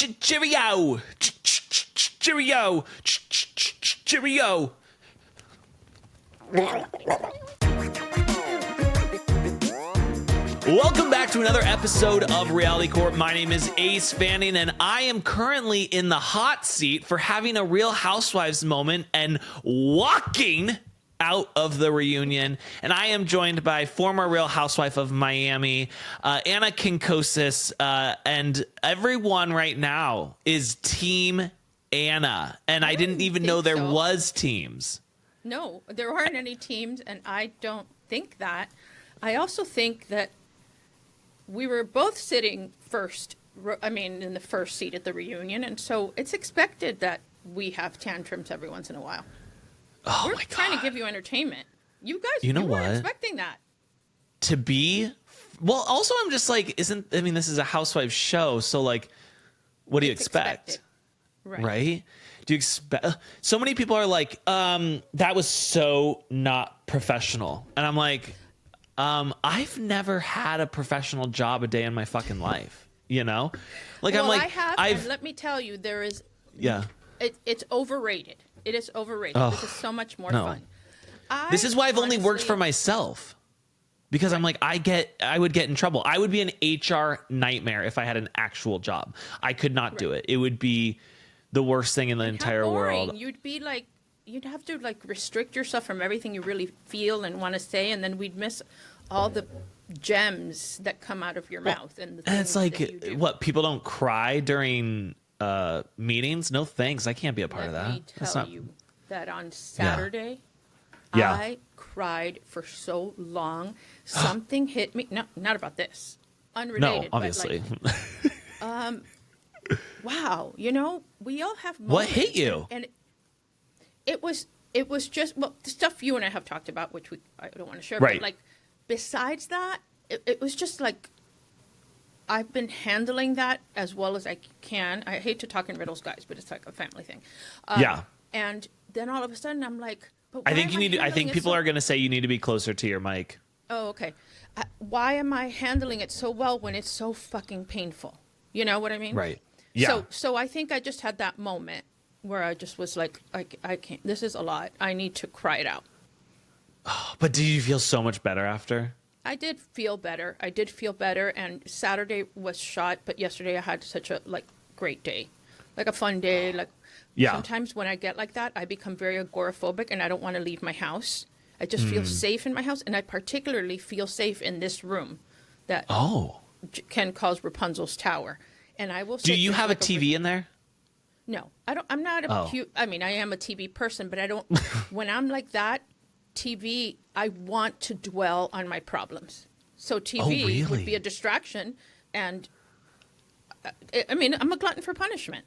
Cheerio! Cheerio! Cheerio! Welcome back to another episode of Reality Corp. My name is Ace Fanning, and I am currently in the hot seat for having a Real Housewives moment and walking out of the reunion. And I am joined by former Real Housewife of Miami, Anna Quincoces, and everyone right now is Team Anna. And I didn't even know there was teams. No, there aren't any teams, and I don't think that. I also think that we were both sitting in the first seat at the reunion, and so it's expected that we have tantrums every once in a while. Oh, we're my God. trying to give you entertainment. You guys, you know weren't what? expecting that. To be, well, also I'm just like, this is a Housewives show, so like, what do you expect? Expected. Right? Do you expect? So many people are like, that was so not professional, and I'm like, I've never had a professional job a day in my fucking life. You know, like well, I'm like, I have, and let me tell you, there is. Yeah. It's overrated. It is overrated. This is so much more fun. This is why I've only worked for myself. Because I'm like, I would get in trouble. I would be an HR nightmare if I had an actual job. I could not do it. It would be the worst thing in the entire world. You'd be like, you'd have to like restrict yourself from everything you really feel and want to say, and then we'd miss all the gems that come out of your mouth. And it's like, what, people don't cry during meetings? No thanks. I can't be a part of that. Let me tell you that on Saturday, Yeah. I cried for so long. Something hit me. No, not about this. Unrelated. No, obviously. But like, wow. You know, we all have moments. What hit you? And it was just, well, the stuff you and I have talked about, which I don't want to share. Right. But like, besides that, it was just like, I've been handling that as well as I can. I hate to talk in riddles, guys, but it's like a family thing. Yeah. And then all of a sudden, I'm like, but I think you need to, I think people are going to say you need to be closer to your mic. Oh, okay. Why am I handling it so well when it's so fucking painful? You know what I mean? Right. Yeah. So I think I just had that moment where I just was like, I can't, this is a lot. I need to cry it out. But did you feel so much better after? I did feel better. And Saturday was shot, but yesterday I had such a great day, like a fun day. Like sometimes when I get like that, I become very agoraphobic and I don't want to leave my house. I just feel safe in my house, and I particularly feel safe in this room that can cause Rapunzel's tower. And I will. Do you have a TV in there? No, I don't. I'm not a cute. I mean, I am a TV person, but I don't. When I'm like that, TV, I want to dwell on my problems. So TV would be a distraction, and I mean, I'm a glutton for punishment.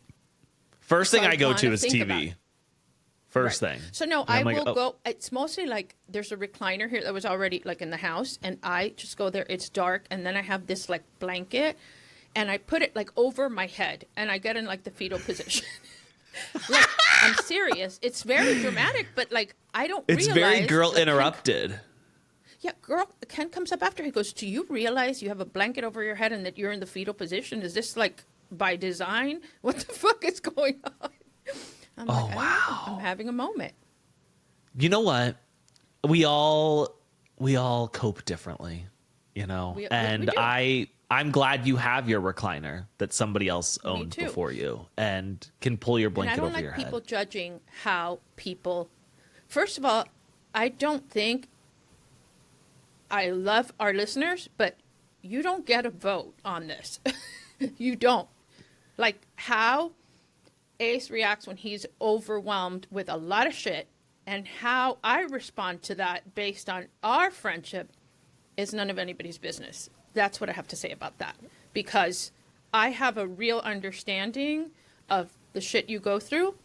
First thing I go to is TV. First thing. So no, I will go. It's mostly like there's a recliner here that was already like in the house, and I just go there. It's dark, and then I have this like blanket, and I put it like over my head, and I get in like the fetal position. Like, I'm serious. It's very dramatic, but like I don't realize. It's very Girl Interrupted. Ken comes up after. He goes, "Do you realize you have a blanket over your head and that you're in the fetal position? Is this like by design? What the fuck is going on?" I'm like, wow. I'm having a moment. You know what? We all cope differently, you know? And I'm glad you have your recliner that somebody else owned before you and can pull your blanket over your head. I don't like people judging how people... First of all, I don't think... I love our listeners, but you don't get a vote on this. You don't. Like, how Ace reacts when he's overwhelmed with a lot of shit and how I respond to that based on our friendship is none of anybody's business. That's what I have to say about that. Because I have a real understanding of the shit you go through,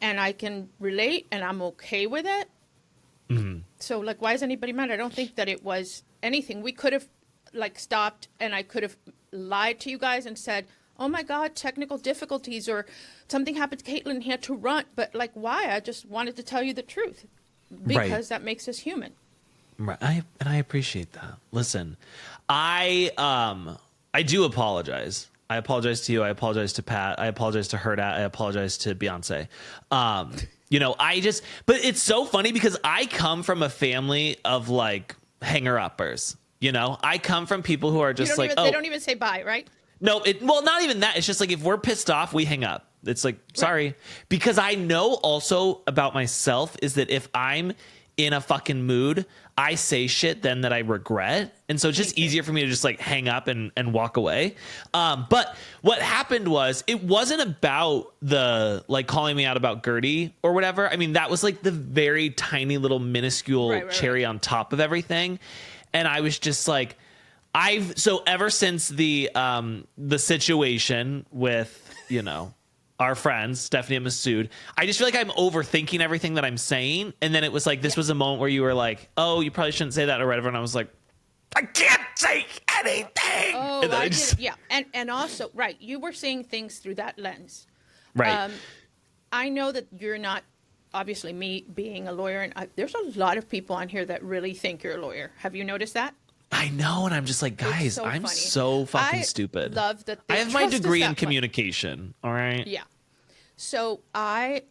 and I can relate, and I'm okay with it. Mm-hmm. So, like, why is anybody mad? I don't think that it was anything. We could have, like, stopped, and I could have lied to you guys and said, oh, my God, technical difficulties, or something happened to Caitlin, he had to run. But, like, why? I just wanted to tell you the truth because that makes us human. Right. I appreciate that. Listen, I do apologize. I apologize to you. I apologize to Pat. I apologize to Hurrdat. I apologize to Beyonce. But it's so funny because I come from a family of like hanger-uppers. I come from people who are just like, they don't even say bye, right? No, not even that. It's just like if we're pissed off, we hang up. It's like, sorry. Right. Because I know also about myself is that if I'm in a fucking mood, I say shit then that I regret. And so it's just easier for me to just like hang up and walk away. But what happened was it wasn't about the like calling me out about Gertie or whatever. I mean, that was like the very tiny little minuscule cherry on top of everything. And I was just like, ever since the situation with, our friends, Stephanie and Masood, I just feel like I'm overthinking everything that I'm saying. And then it was like, this was a moment where you were like, oh, you probably shouldn't say that or whatever. And I was like, I can't say anything. Oh, and I did. Yeah. And also, right. You were seeing things through that lens. Right. I know that you're not, obviously me being a lawyer, and there's a lot of people on here that really think you're a lawyer. Have you noticed that? I know, and I'm just like, guys, I'm funny. So fucking stupid. Love that. I have my degree in communication. All right. Yeah. So I,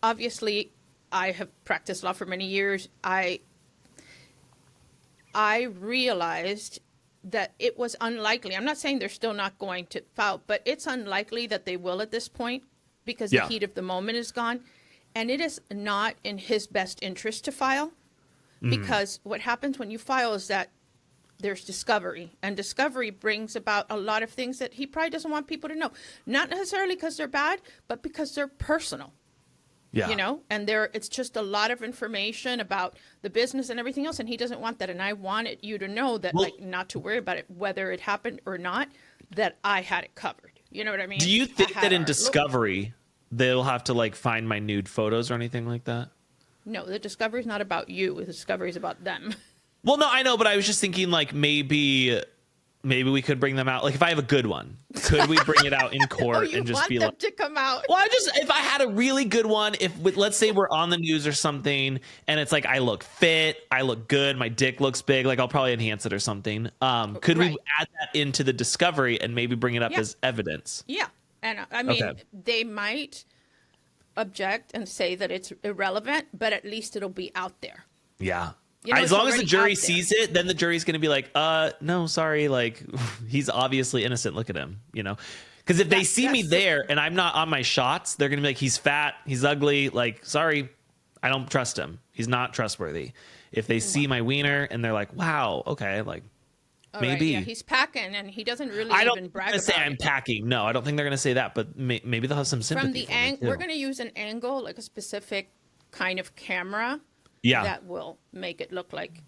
obviously, I have practiced law for many years. I realized that it was unlikely. I'm not saying they're still not going to file, but it's unlikely that they will at this point because the heat of the moment is gone, and it is not in his best interest to file. Because what happens when you file is that there's discovery, and discovery brings about a lot of things that he probably doesn't want people to know. Not necessarily because they're bad, but because they're personal. Yeah. And it's just a lot of information about the business and everything else, and he doesn't want that. And I wanted you to know that, not to worry about it, whether it happened or not, that I had it covered. You know what I mean? Do you think that in discovery, they'll have to like find my nude photos or anything like that? No, the discovery is not about you. The discovery is about them. Well, no, I know, but I was just thinking like maybe we could bring them out. Like if I have a good one, could we bring it out in court and just be like, to come out? Well, if I had a really good one, let's say we're on the news or something, and it's like I look fit, I look good, my dick looks big, like I'll probably enhance it or something. Could we add that into the discovery and maybe bring it up as evidence? Yeah, and I mean they might object and say that it's irrelevant, but at least it'll be out there. Yeah. As long as the jury sees it, then the jury's going to be like, no, sorry. Like he's obviously innocent. Look at him, because if they see me there and I'm not on my shots, they're going to be like, he's fat, he's ugly. Like, sorry, I don't trust him. He's not trustworthy. If they see my wiener and they're like, wow, okay. Like, maybe he's packing, and he doesn't really I don't even brag about say it. I'm packing. No, I don't think they're going to say that, but maybe they'll have some sympathy. From the we're going to use an angle, like a specific kind of camera. Yeah, that will make it look like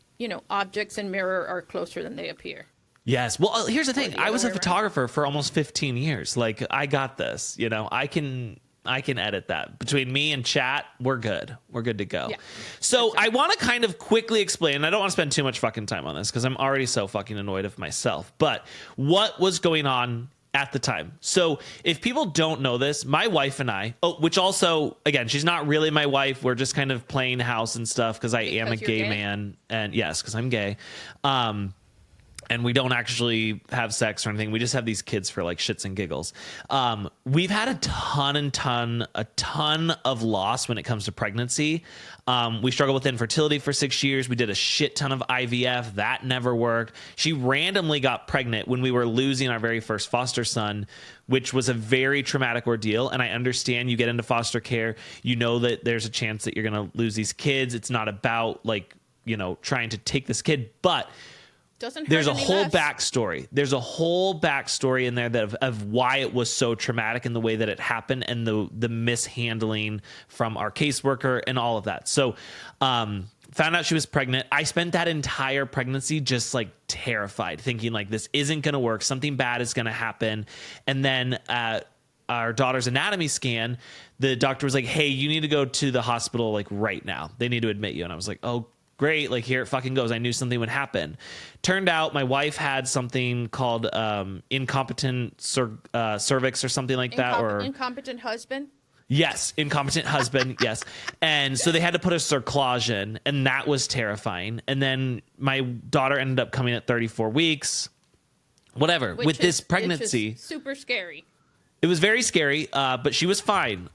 objects in mirror are closer than they appear. Yes. Well, here's the thing. I was a photographer for almost 15 years. Like I got this. I can edit that. Between me and chat, we're good. We're good to go. Yeah, so I want to kind of quickly explain. I don't want to spend too much fucking time on this because I'm already so fucking annoyed of myself. But what was going on at the time? So if people don't know this, my wife and I, which also, again, she's not really my wife. We're just kind of playing house and stuff because I am a gay man. And yes, because I'm gay. And we don't actually have sex or anything. We just have these kids for like shits and giggles. We've had a ton of loss when it comes to pregnancy. We struggled with infertility for 6 years. We did a shit ton of IVF. That never worked. She randomly got pregnant when we were losing our very first foster son, which was a very traumatic ordeal. And I understand you get into foster care, that there's a chance that you're going to lose these kids. It's not about like, trying to take this kid, but there's a whole backstory. There's a whole backstory in there of why it was so traumatic and the way that it happened and the mishandling from our caseworker and all of that. So found out she was pregnant. I spent that entire pregnancy just like terrified, thinking like this isn't going to work. Something bad is going to happen. And then at our daughter's anatomy scan, the doctor was like, hey, you need to go to the hospital like right now. They need to admit you. And I was like, oh, great, like here it fucking goes. I knew something would happen. Turned out my wife had something called incompetent cervix or something like that. Or incompetent husband? Yes, incompetent husband, yes. And so they had to put a cerclage in, and that was terrifying. And then my daughter ended up coming at 34 weeks. whatever. With this pregnancy, which is super scary. it was very scary, but she was fine.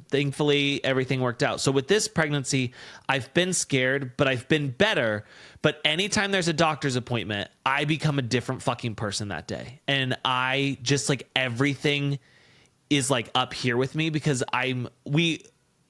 Thankfully, everything worked out. So with this pregnancy, I've been scared, but I've been better. But anytime there's a doctor's appointment, I become a different fucking person that day. And I just like everything is like up here with me because I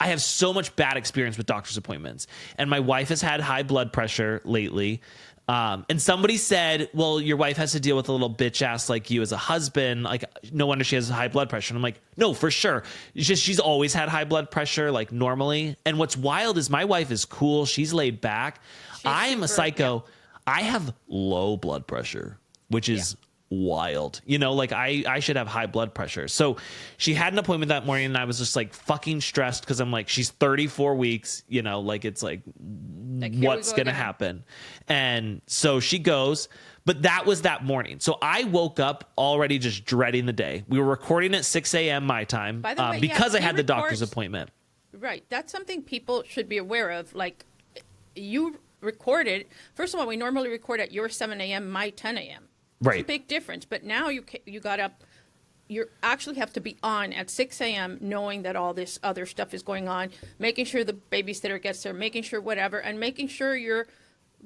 have so much bad experience with doctor's appointments. And my wife has had high blood pressure lately. And somebody said, well, your wife has to deal with a little bitch ass like you as a husband. Like, no wonder she has high blood pressure. And I'm like, no, for sure. It's just, she's always had high blood pressure, like normally. And what's wild is my wife is cool. She's laid back. I'm a psycho. Yeah. I have low blood pressure, which is wild. You know, like I should have high blood pressure. So she had an appointment that morning and I was just like fucking stressed because I'm like, she's 34 weeks, you know, like it's like what's going to happen? And so she goes, but that was that morning. So I woke up already just dreading the day. We were recording at 6 a.m. my time By the way, because I had the doctor's appointment. Right. That's something people should be aware of. Like you recorded, first of all, we normally record at your 7 a.m., my 10 a.m. Right. It's a big difference. But now you got up, you actually have to be on at 6 a.m. knowing that all this other stuff is going on, making sure the babysitter gets there, making sure whatever, and making sure you're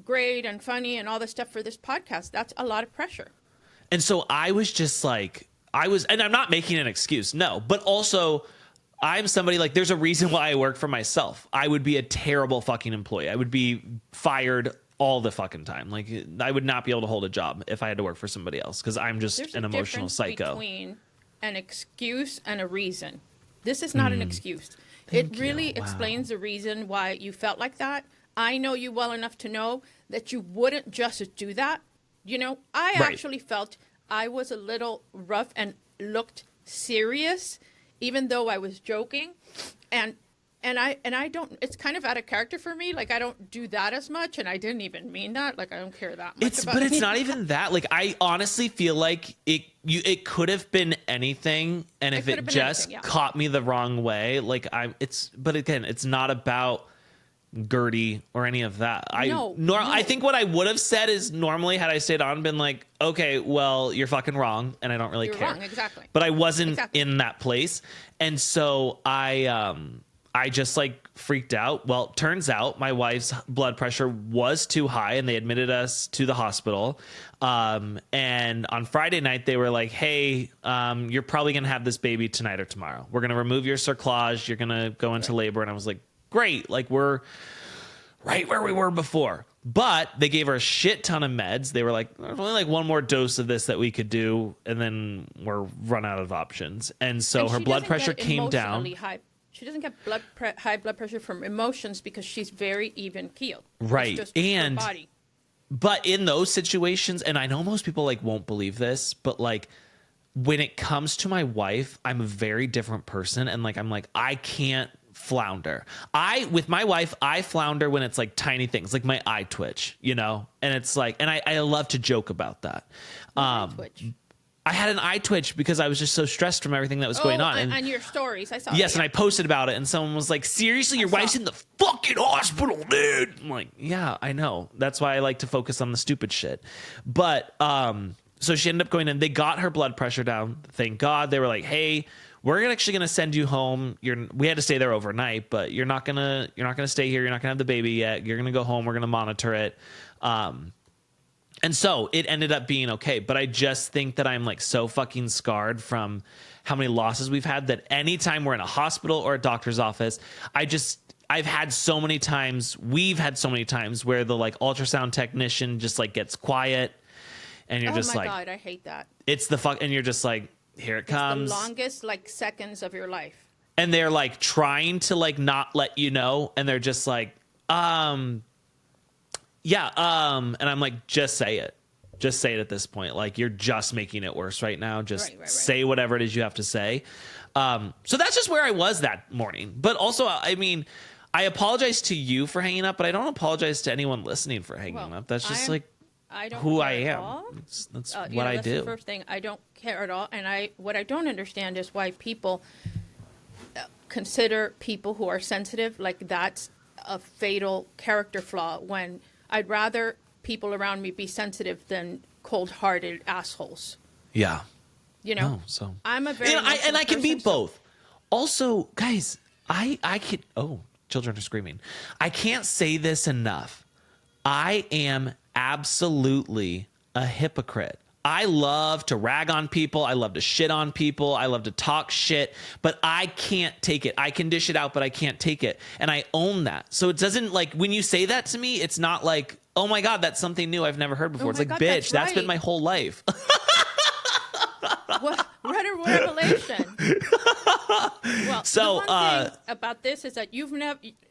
great and funny and all this stuff for this podcast. That's a lot of pressure. And so I was just like, and I'm not making an excuse, no, but also I'm somebody like, there's a reason why I work for myself. I would be a terrible fucking employee. I would be fired all the fucking time. Like I would not be able to hold a job if I had to work for somebody else because I'm just an emotional psycho. Between an excuse and a reason. This is not an excuse. It really explains the reason why you felt like that. I know you well enough to know that you wouldn't just do that. You know, I actually felt I was a little rough and looked serious, even though I was joking. And I don't, it's kind of out of character for me. Like I don't do that as much. And I didn't even mean that. Like I don't care that much But it's not even that. Like I honestly feel like it could have been anything. And if it just caught me the wrong way, like but again, it's not about Gertie or any of that. No. I think what I would have said is normally had I stayed on, been like, okay, well, you're fucking wrong. And I don't really care. Wrong, exactly. But I wasn't in that place. And so I just like freaked out. Well, turns out my wife's blood pressure was too high and they admitted us to the hospital. And on Friday night, they were like, hey, you're probably going to have this baby tonight or tomorrow. We're going to remove your cerclage. You're going to go into labor. And I was like, great. Like we're right where we were before. But they gave her a shit ton of meds. They were like, there's only like one more dose of this that we could do. And then we're run out of options. And so her blood pressure came down. She doesn't get high blood pressure from emotions because she's very even keeled. Right. And her body. But in those situations, and I know most people like won't believe this, but like when it comes to my wife, I'm a very different person. And like, I'm like, I can't flounder. With my wife, I flounder when it's like tiny things, like my eye twitch, you know? And it's like, and I love to joke about that. Eye twitch. I had an eye twitch because I was just so stressed from everything that was going on. And your stories, I saw. Yes, and I posted about it, and someone was like, seriously, your wife's in the fucking hospital, dude. I'm like, yeah, I know. That's why I like to focus on the stupid shit. But, so she ended up going in. They got her blood pressure down. Thank God. They were like, hey, we're actually going to send you home. We had to stay there overnight, but you're not going to stay here. You're not going to have the baby yet. You're going to go home. We're going to monitor it. And so it ended up being okay. But I just think that I'm like so fucking scarred from how many losses we've had that anytime we're in a hospital or a doctor's office, we've had so many times where the like ultrasound technician just like gets quiet and you're just like, oh my God, I hate that. It's the fuck. And you're just like, here it comes. It's the longest like seconds of your life. And they're like trying to like not let you know. And they're just like, yeah, and I'm like, just say it. Just say it at this point. Like, you're just making it worse right now. Just say whatever it is you have to say. So that's just where I was that morning. But also, I mean, I apologize to you for hanging up, but I don't apologize to anyone listening for hanging up. That's just who I am. That's what I do. That's the first thing. I don't care at all. And what I don't understand is why people consider people who are sensitive like that's a fatal character flaw when I'd rather people around me be sensitive than cold-hearted assholes. Yeah. You know, so I'm a very and I can be person, so- both. Also, guys, I can. Oh, children are screaming. I can't say this enough. I am absolutely a hypocrite. I love to rag on people. I love to shit on people. I love to talk shit, but I can't take it. I can dish it out, but I can't take it. And I own that. So it doesn't like when you say that to me, it's not like, oh my God, that's something new I've never heard before. It's like, God, bitch, that's been right. my whole life. What a revelation. Well, So, the one thing about this is that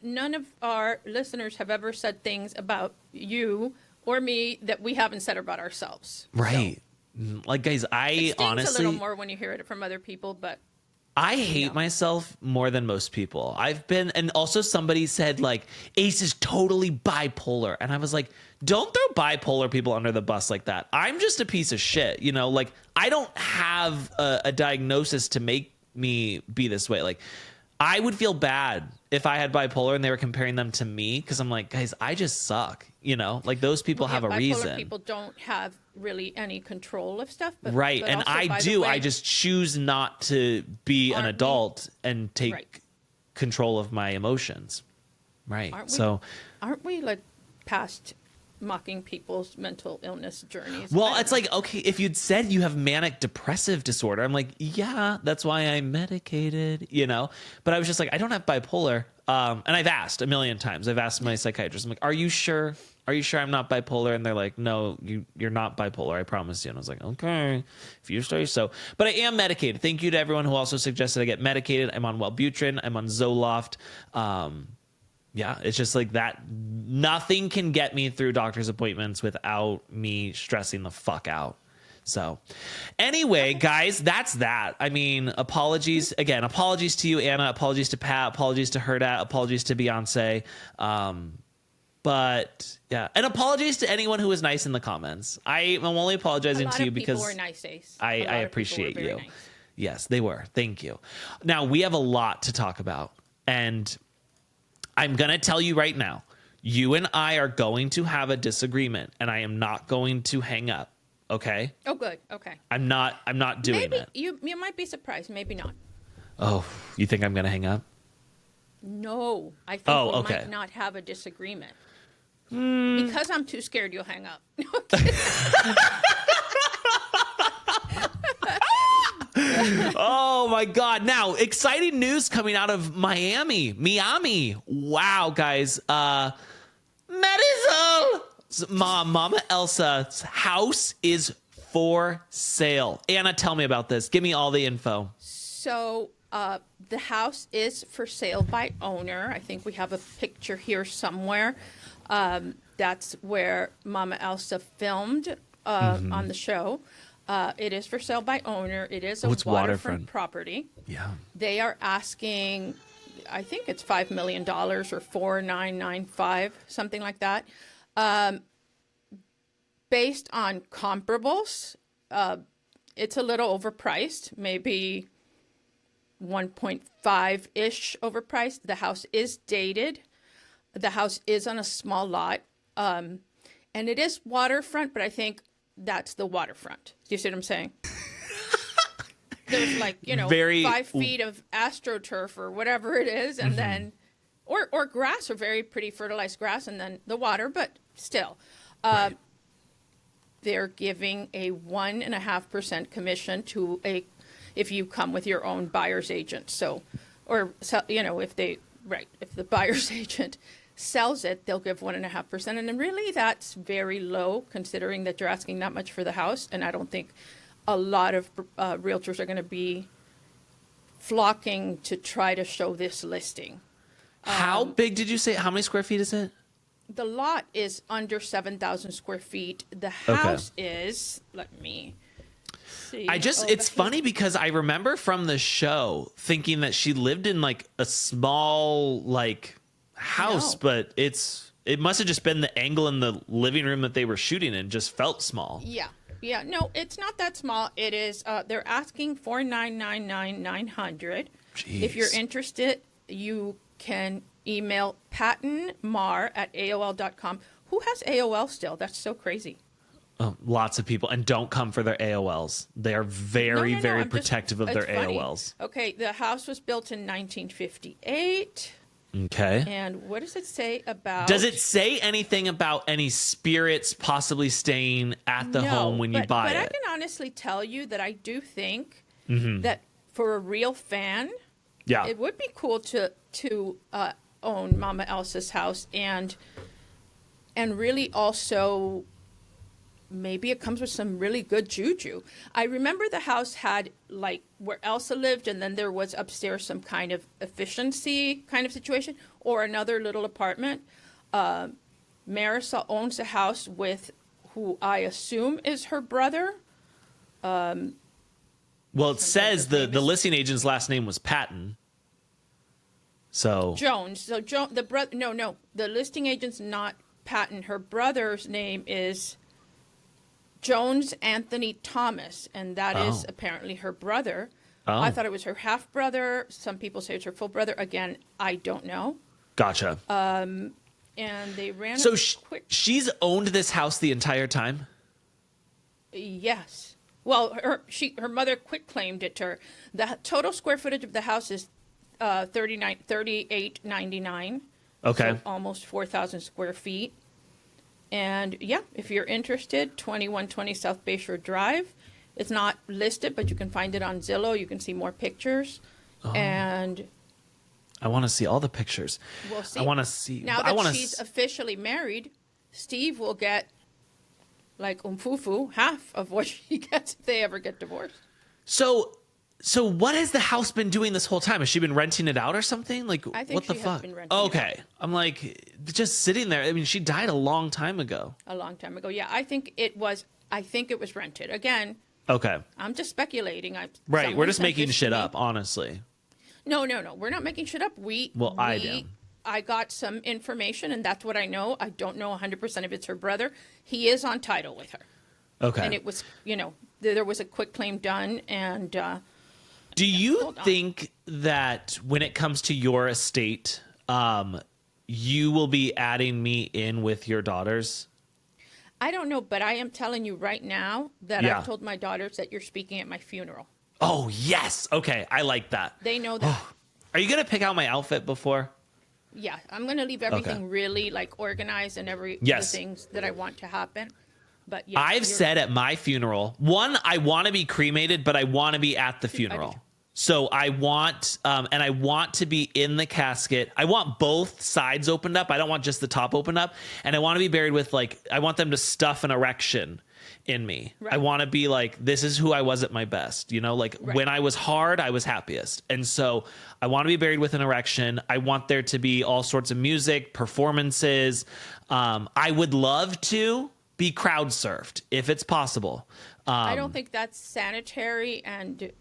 none of our listeners have ever said things about you or me that we haven't said about ourselves. Right. Like, guys, It I stings honestly, a little more when you hear it from other people, but I hate myself more than most people. And also somebody said like, Ace is totally bipolar. And I was like, don't throw bipolar people under the bus like that. I'm just a piece of shit. You know, like I don't have a diagnosis to make me be this way. Like I would feel bad if I had bipolar and they were comparing them to me. Cause I'm like, guys, I just suck. You know, like those people have a reason. People don't have really any control of stuff. But, right. but And also, I by the do. way, I just choose not to be an Aren't we- adult and take Right. control of my emotions. Right. Aren't we like past mocking people's mental illness journeys? Well, it's like, okay, if you'd said you have manic depressive disorder, I'm like, yeah, that's why I'm medicated, you know? But I was just like, I don't have bipolar. And I've asked a million times. I've asked my psychiatrist, I'm like, are you sure? Are you sure I'm not bipolar? And they're like, no, you're not bipolar. I promise you. And I was like, okay, if you say so. But I am medicated. Thank you to everyone who also suggested I get medicated. I'm on Wellbutrin. I'm on Zoloft. Yeah, it's just like that. Nothing can get me through doctor's appointments without me stressing the fuck out. So anyway, guys, that's that. I mean, apologies to you, Anna, apologies to Pat, apologies to Hurrdat, apologies to Beyonce. But yeah, and apologies to anyone who was nice in the comments. I am only apologizing to you because people were nice, Ace. I appreciate you. Nice. Yes, they were. Thank you. Now we have a lot to talk about, and I'm going to tell you right now, you and I are going to have a disagreement, and I am not going to hang up. Okay? Oh, good. Okay. I'm not doing Maybe it. you might be surprised. Maybe not. Oh, you think I'm going to hang up? No, I think we okay. might not have a disagreement. Because I'm too scared you'll hang up. Oh my God. Now, exciting news coming out of Miami. Wow, guys. Marisol! Mama Elsa's house is for sale. Anna, tell me about this. Give me all the info. So the house is for sale by owner. I think we have a picture here somewhere. That's where Mama Elsa filmed on the show. It is for sale by owner. It is a waterfront property. Yeah. They are asking, I think it's $5 million or $4,995, something like that. Based on comparables, it's a little overpriced, maybe 1.5-ish overpriced. The house is dated. The house is on a small lot. And it is waterfront, but I think that's the waterfront. Do you see what I'm saying? There's like, 5 feet of astroturf or whatever it is, and then, or grass, or very pretty fertilized grass, and then the water, but still. Right. They're giving a 1.5% commission if you come with your own buyer's agent. So, if the buyer's agent sells it, they'll give 1.5%. And then really that's very low considering that you're asking that much for the house. And I don't think a lot of realtors are going to be flocking to try to show this listing. How big did you say? How many square feet is it? The lot is under 7,000 square feet. The house is, let me see. It's funny because I remember from the show thinking that she lived in like a small house, but it must have just been the angle in the living room that they were shooting in just felt small. Yeah. No, it's not that small. It is. They're asking $4,999,900. If you're interested, you can email pattonmar@aol.com. Who has AOL still? That's so crazy. Lots of people, and don't come for their AOLs. They are very, No, very I'm just- protective of their it's funny. AOLs. Okay, the house was built in 1958. Okay. And what does it say about... Does it say anything about any spirits possibly staying at the home when you buy but it? I can honestly tell you that I do think that for a real fan, Yeah. it would be cool to own Mama Elsa's house, and really also maybe it comes with some really good juju. I remember the house had like where Elsa lived, and then there was upstairs some kind of efficiency kind of situation, or another little apartment. Marisol owns a house with who I assume is her brother. Well, it says the listing agent's last name was Patton. So Jones. So the brother. No. The listing agent's not Patton. Her brother's name is Jones Anthony Thomas, and that is apparently her brother. Oh. I thought it was her half brother. Some people say it's her full brother. Again, I don't know. Gotcha. And they ran. So she's owned this house the entire time? Yes. Well, her mother quit claimed it to her. The total square footage of the house is 3899. Okay. So almost 4,000 square feet. And yeah, if you're interested, 2120 South Bayshore Drive. It's not listed, but you can find it on Zillow. You can see more pictures. And I want to see all the pictures. we'll see. I want to see. Now that she's officially married, Steve will get like umfufu, half of what she gets if they ever get divorced. So what has the house been doing this whole time? Has she been renting it out or something? Like, I think what the she has fuck? been renting it Okay. I'm like, just sitting there. I mean, she died a long time ago. A long time ago. Yeah, I think it was rented. Again, Okay. I'm just speculating. Right. We're just making shit me. up, honestly. No. We're not making shit up. I do. I got some information, and that's what I know. I don't know 100% if it's her brother. He is on title with her. Okay. And it was, there was a quick claim done, and... Do you think that when it comes to your estate, you will be adding me in with your daughters? I don't know, but I am telling you right now that Yeah. I've told my daughters that you're speaking at my funeral. Oh, yes. Okay. I like that. They know that. Are you going to pick out my outfit before? Yeah, I'm going to leave everything really like organized and the things that I want to happen. But yeah, I've said at my funeral, one, I want to be cremated, but I want to be at the funeral. So I want, and I want to be in the casket. I want both sides opened up. I don't want just the top opened up. And I want to be buried with I want them to stuff an erection in me. Right. I want to be like, this is who I was at my best. When I was hard, I was happiest. And so I want to be buried with an erection. I want there to be all sorts of music, performances. I would love to be crowd surfed if it's possible. I don't think that's sanitary, and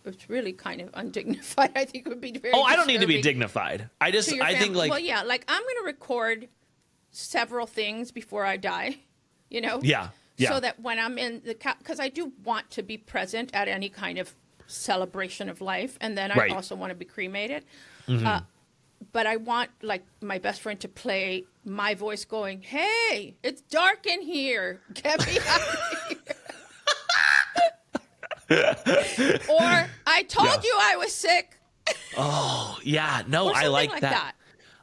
it's really kind of undignified. I think it would be very I don't need to be dignified. I think well, yeah, like I'm going to record several things before I die, Yeah. So that when I'm in because I do want to be present at any kind of celebration of life, and then I also want to be cremated. Mm-hmm. But I want like my best friend to play my voice going, "Hey, it's dark in here. Get me out of here." Or I told you I was sick. Oh, yeah. No, I like that.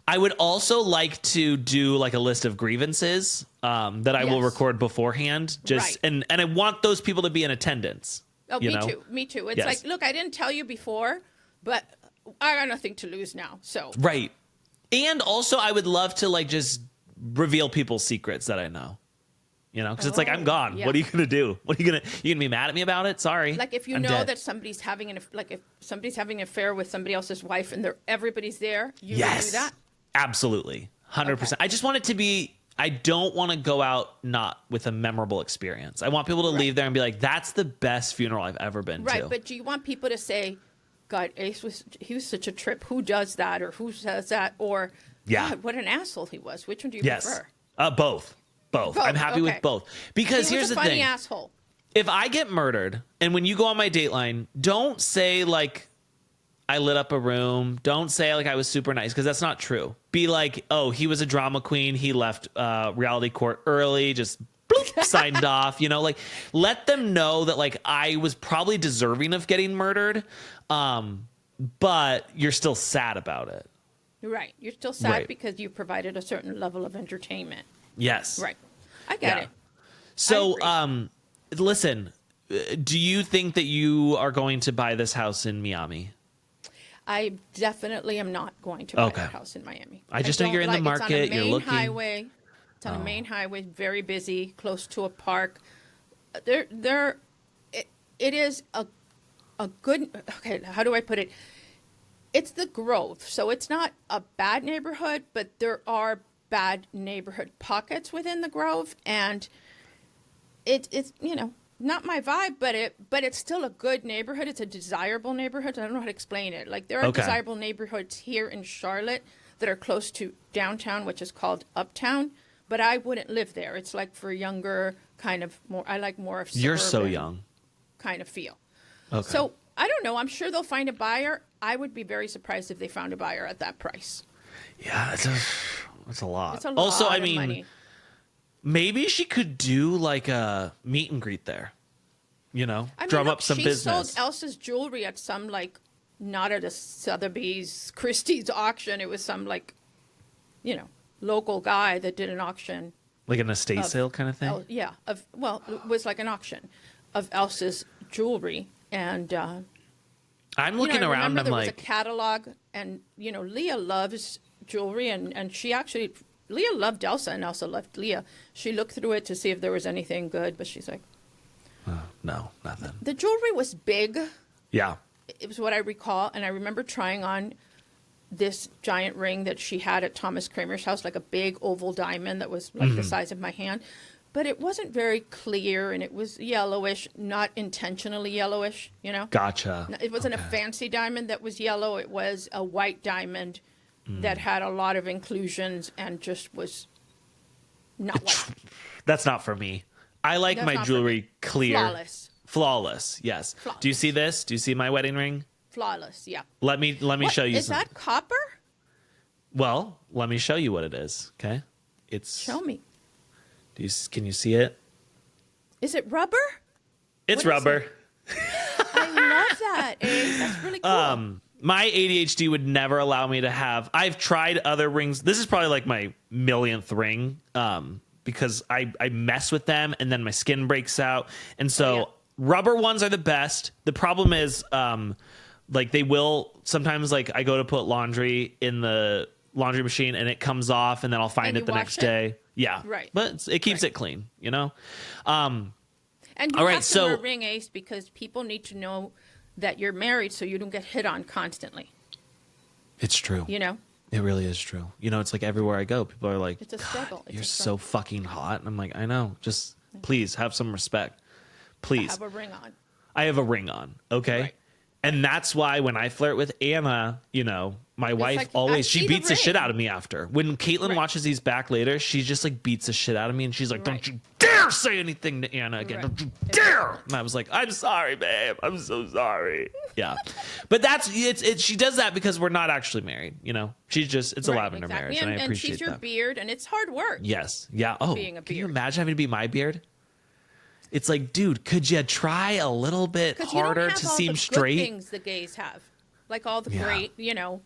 I would also like to do like a list of grievances that I will record beforehand. And I want those people to be in attendance. Oh, me too. It's like, look, I didn't tell you before, but I got nothing to lose now. So right. And also I would love to just reveal people's secrets that I know. Because it's like, I'm gone. Yeah. What are you going to do? You going to be mad at me about it? Sorry. Like if you know that somebody's having if somebody's having an affair with somebody else's wife and everybody's there, you can do that? Absolutely. 100%. Okay. I just want it to be, I don't want to go out not with a memorable experience. I want people to leave there and be like, that's the best funeral I've ever been to. Right. But do you want people to say, God, he was such a trip. Who does that? Or who says that? Or, God, what an asshole he was. Which one do you prefer? Both. I'm happy with both. Because here's the thing. He was a funny asshole. If I get murdered, and when you go on my Dateline, don't say like I lit up a room. Don't say like I was super nice, because that's not true. Be like, oh, he was a drama queen. He left reality court early. Just bloop. signed off, you know, like let them know that like I was probably deserving of getting murdered. But you're still sad about it. Right. You're still sad Right. because you provided a certain level of entertainment. Yes. Right. I get it. So, I listen, do you think that you are going to buy this house in Miami? I definitely am not going to buy Okay. a house in Miami. I just know you're in the market, It's on a you're main looking. highway. It's on a main highway, very busy, close to a park. It is a good, okay, how do I put it? It's the Grove, so it's not a bad neighborhood, but there are bad neighborhood pockets within the Grove, and it's you know, not my vibe, but it's still a good neighborhood. It's a desirable neighborhood. I don't know how to explain it. Like there are Okay. desirable neighborhoods here in Charlotte that are close to downtown, which is called Uptown, but I wouldn't live there. It's like for younger, kind of more. I like more of You're so suburban young. kind of feel. Okay. So I don't know. I'm sure they'll find a buyer. I would be very surprised if they found a buyer at that price. Yeah, it's a lot. It's a lot Also, I of mean, money. maybe she could do like a meet and greet there. You know, I mean, drum look, up some she business. sold Elsa's jewelry at some like not at a Sotheby's Christie's auction. It was some like, you know, local guy that did an auction. Like an estate sale kind of thing. It was like an auction of Elsa's jewelry, and I'm looking I around. remember I'm there was a like, catalog, and you know, Leah loves jewelry, and she actually, Leah loved Elsa, and Elsa loved Leah. She looked through it to see if there was anything good, but she's like, no, nothing. the jewelry was big. Yeah. It was what I recall, and I remember trying on this giant ring that she had at Thomas Kramer's house, like a big oval diamond that was like the size of my hand. But it wasn't very clear, and it was yellowish, not intentionally yellowish, you know? Gotcha. It wasn't Okay. a fancy diamond that was yellow. It was a white diamond that had a lot of inclusions and just was not white. That's not for me. I like That's my not for jewelry me. clear. Flawless. Flawless, yes. Do you see this? Do you see my wedding ring? Flawless, yeah. Let me What, show you is something. that copper? Well, let me show you what it is, okay? It's Show me. Can you see it? Is it rubber? It's What is rubber. I love that. That's really cool. My ADHD would never allow me to have. I've tried other rings. This is probably like my millionth ring, because I mess with them and then my skin breaks out. And so yeah. rubber ones are the best. The problem is, like they will sometimes, like I go to put laundry in the laundry machine and it comes off, and then I'll find And it you the wash next it? day. Yeah, Right. But it keeps Right. it clean, you know. And you all right, have to so- wear a ring, Ace, because people need to know that you're married so you don't get hit on constantly. It's true. You know? It really is true. You know, it's like everywhere I go, people are like, It's a "God, struggle. It's you're a so struggle." fucking hot." And I'm like, I know. Just please have some respect. Please. Have a ring on. I have a ring on. Okay. Right. And that's why when I flirt with Anna, you know, my wife like, I always, see she the beats the shit ring. out of me after. When Caitlin Right. watches these back later, she just like beats the shit out of me. And she's like, Right. "Don't you dare say anything to Anna again. Right. Don't you dare." And I was like, "I'm sorry, babe. I'm so sorry." Yeah. But she does that because we're not actually married. You know, it's a Right, lavender exactly. marriage. And I And appreciate she's your that. beard, and it's hard work. Yes. Yeah. Oh, Being a can you beard. imagine having to be my beard? It's like, dude, could you try a little bit Because you don't harder have to all seem the good straight? things the gays have. Like all the Yeah. great, you know,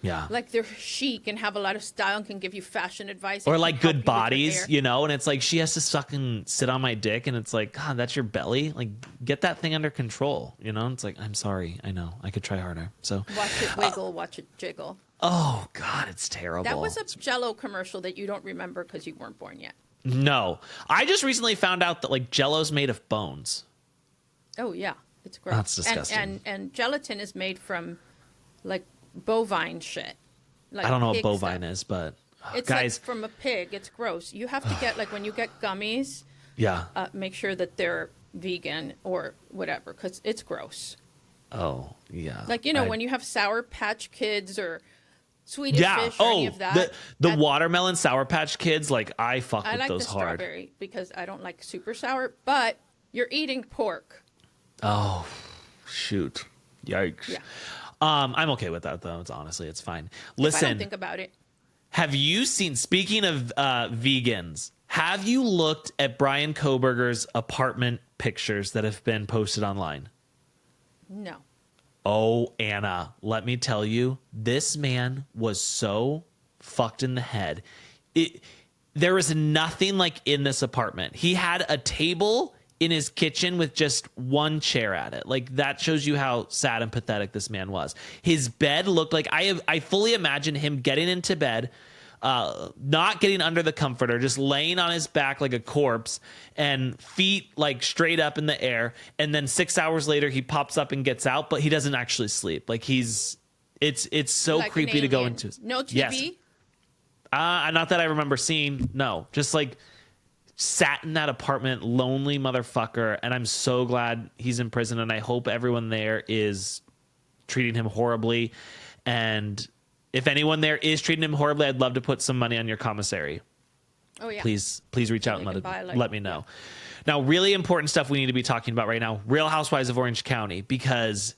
Yeah. like they're chic and have a lot of style and can give you fashion advice. Or and like can help good you with your bodies, hair. you know, and it's like she has to fucking sit on my dick, and it's like, God, that's your belly. Like, get that thing under control, you know. It's like, I'm sorry, I know, I could try harder. So, Watch it wiggle, watch it jiggle. oh God, it's terrible. That was a Jell-O commercial that you don't remember because you weren't born yet. No, I just recently found out that like Jello's made of bones. Oh yeah, it's gross. That's disgusting. And gelatin is made from like bovine shit. Like I don't know what pig bovine stuff. is, but It's guys, like from a pig. It's gross. You have to get like when you get gummies, yeah. make sure that they're vegan or whatever because it's gross. Oh yeah. Like you know when you have Sour Patch Kids or Swedish Fish or any of that. the watermelon Sour Patch Kids, like I fuck I with like the those hard. strawberry because I don't like super sour. But you're eating pork. Oh, shoot. Yikes. Yeah. I'm okay with that though. Honestly, it's fine. If I Listen, don't think about it. have you seen, speaking of vegans, Have you looked at Brian Kohberger's apartment pictures that have been posted online? No. Oh, Anna, let me tell you, this man was so fucked in the head. There was nothing like in this apartment. He had a table in his kitchen with just one chair at it. Like, that shows you how sad and pathetic this man was. His bed looked like, I fully imagine him getting into bed, not getting under the comforter, just laying on his back like a corpse and feet like straight up in the air. And then 6 hours later, he pops up and gets out, but he doesn't actually sleep. Like, it's so Like creepy to go into. No TV? Yes. Not that I remember seeing. No, just like sat in that apartment, lonely motherfucker. And I'm so glad he's in prison. And I hope everyone there is treating him horribly. And if anyone there is treating him horribly, I'd love to put some money on your commissary. Oh, yeah. Please reach out and let me know. Now, really important stuff we need to be talking about right now. Real Housewives of Orange County, because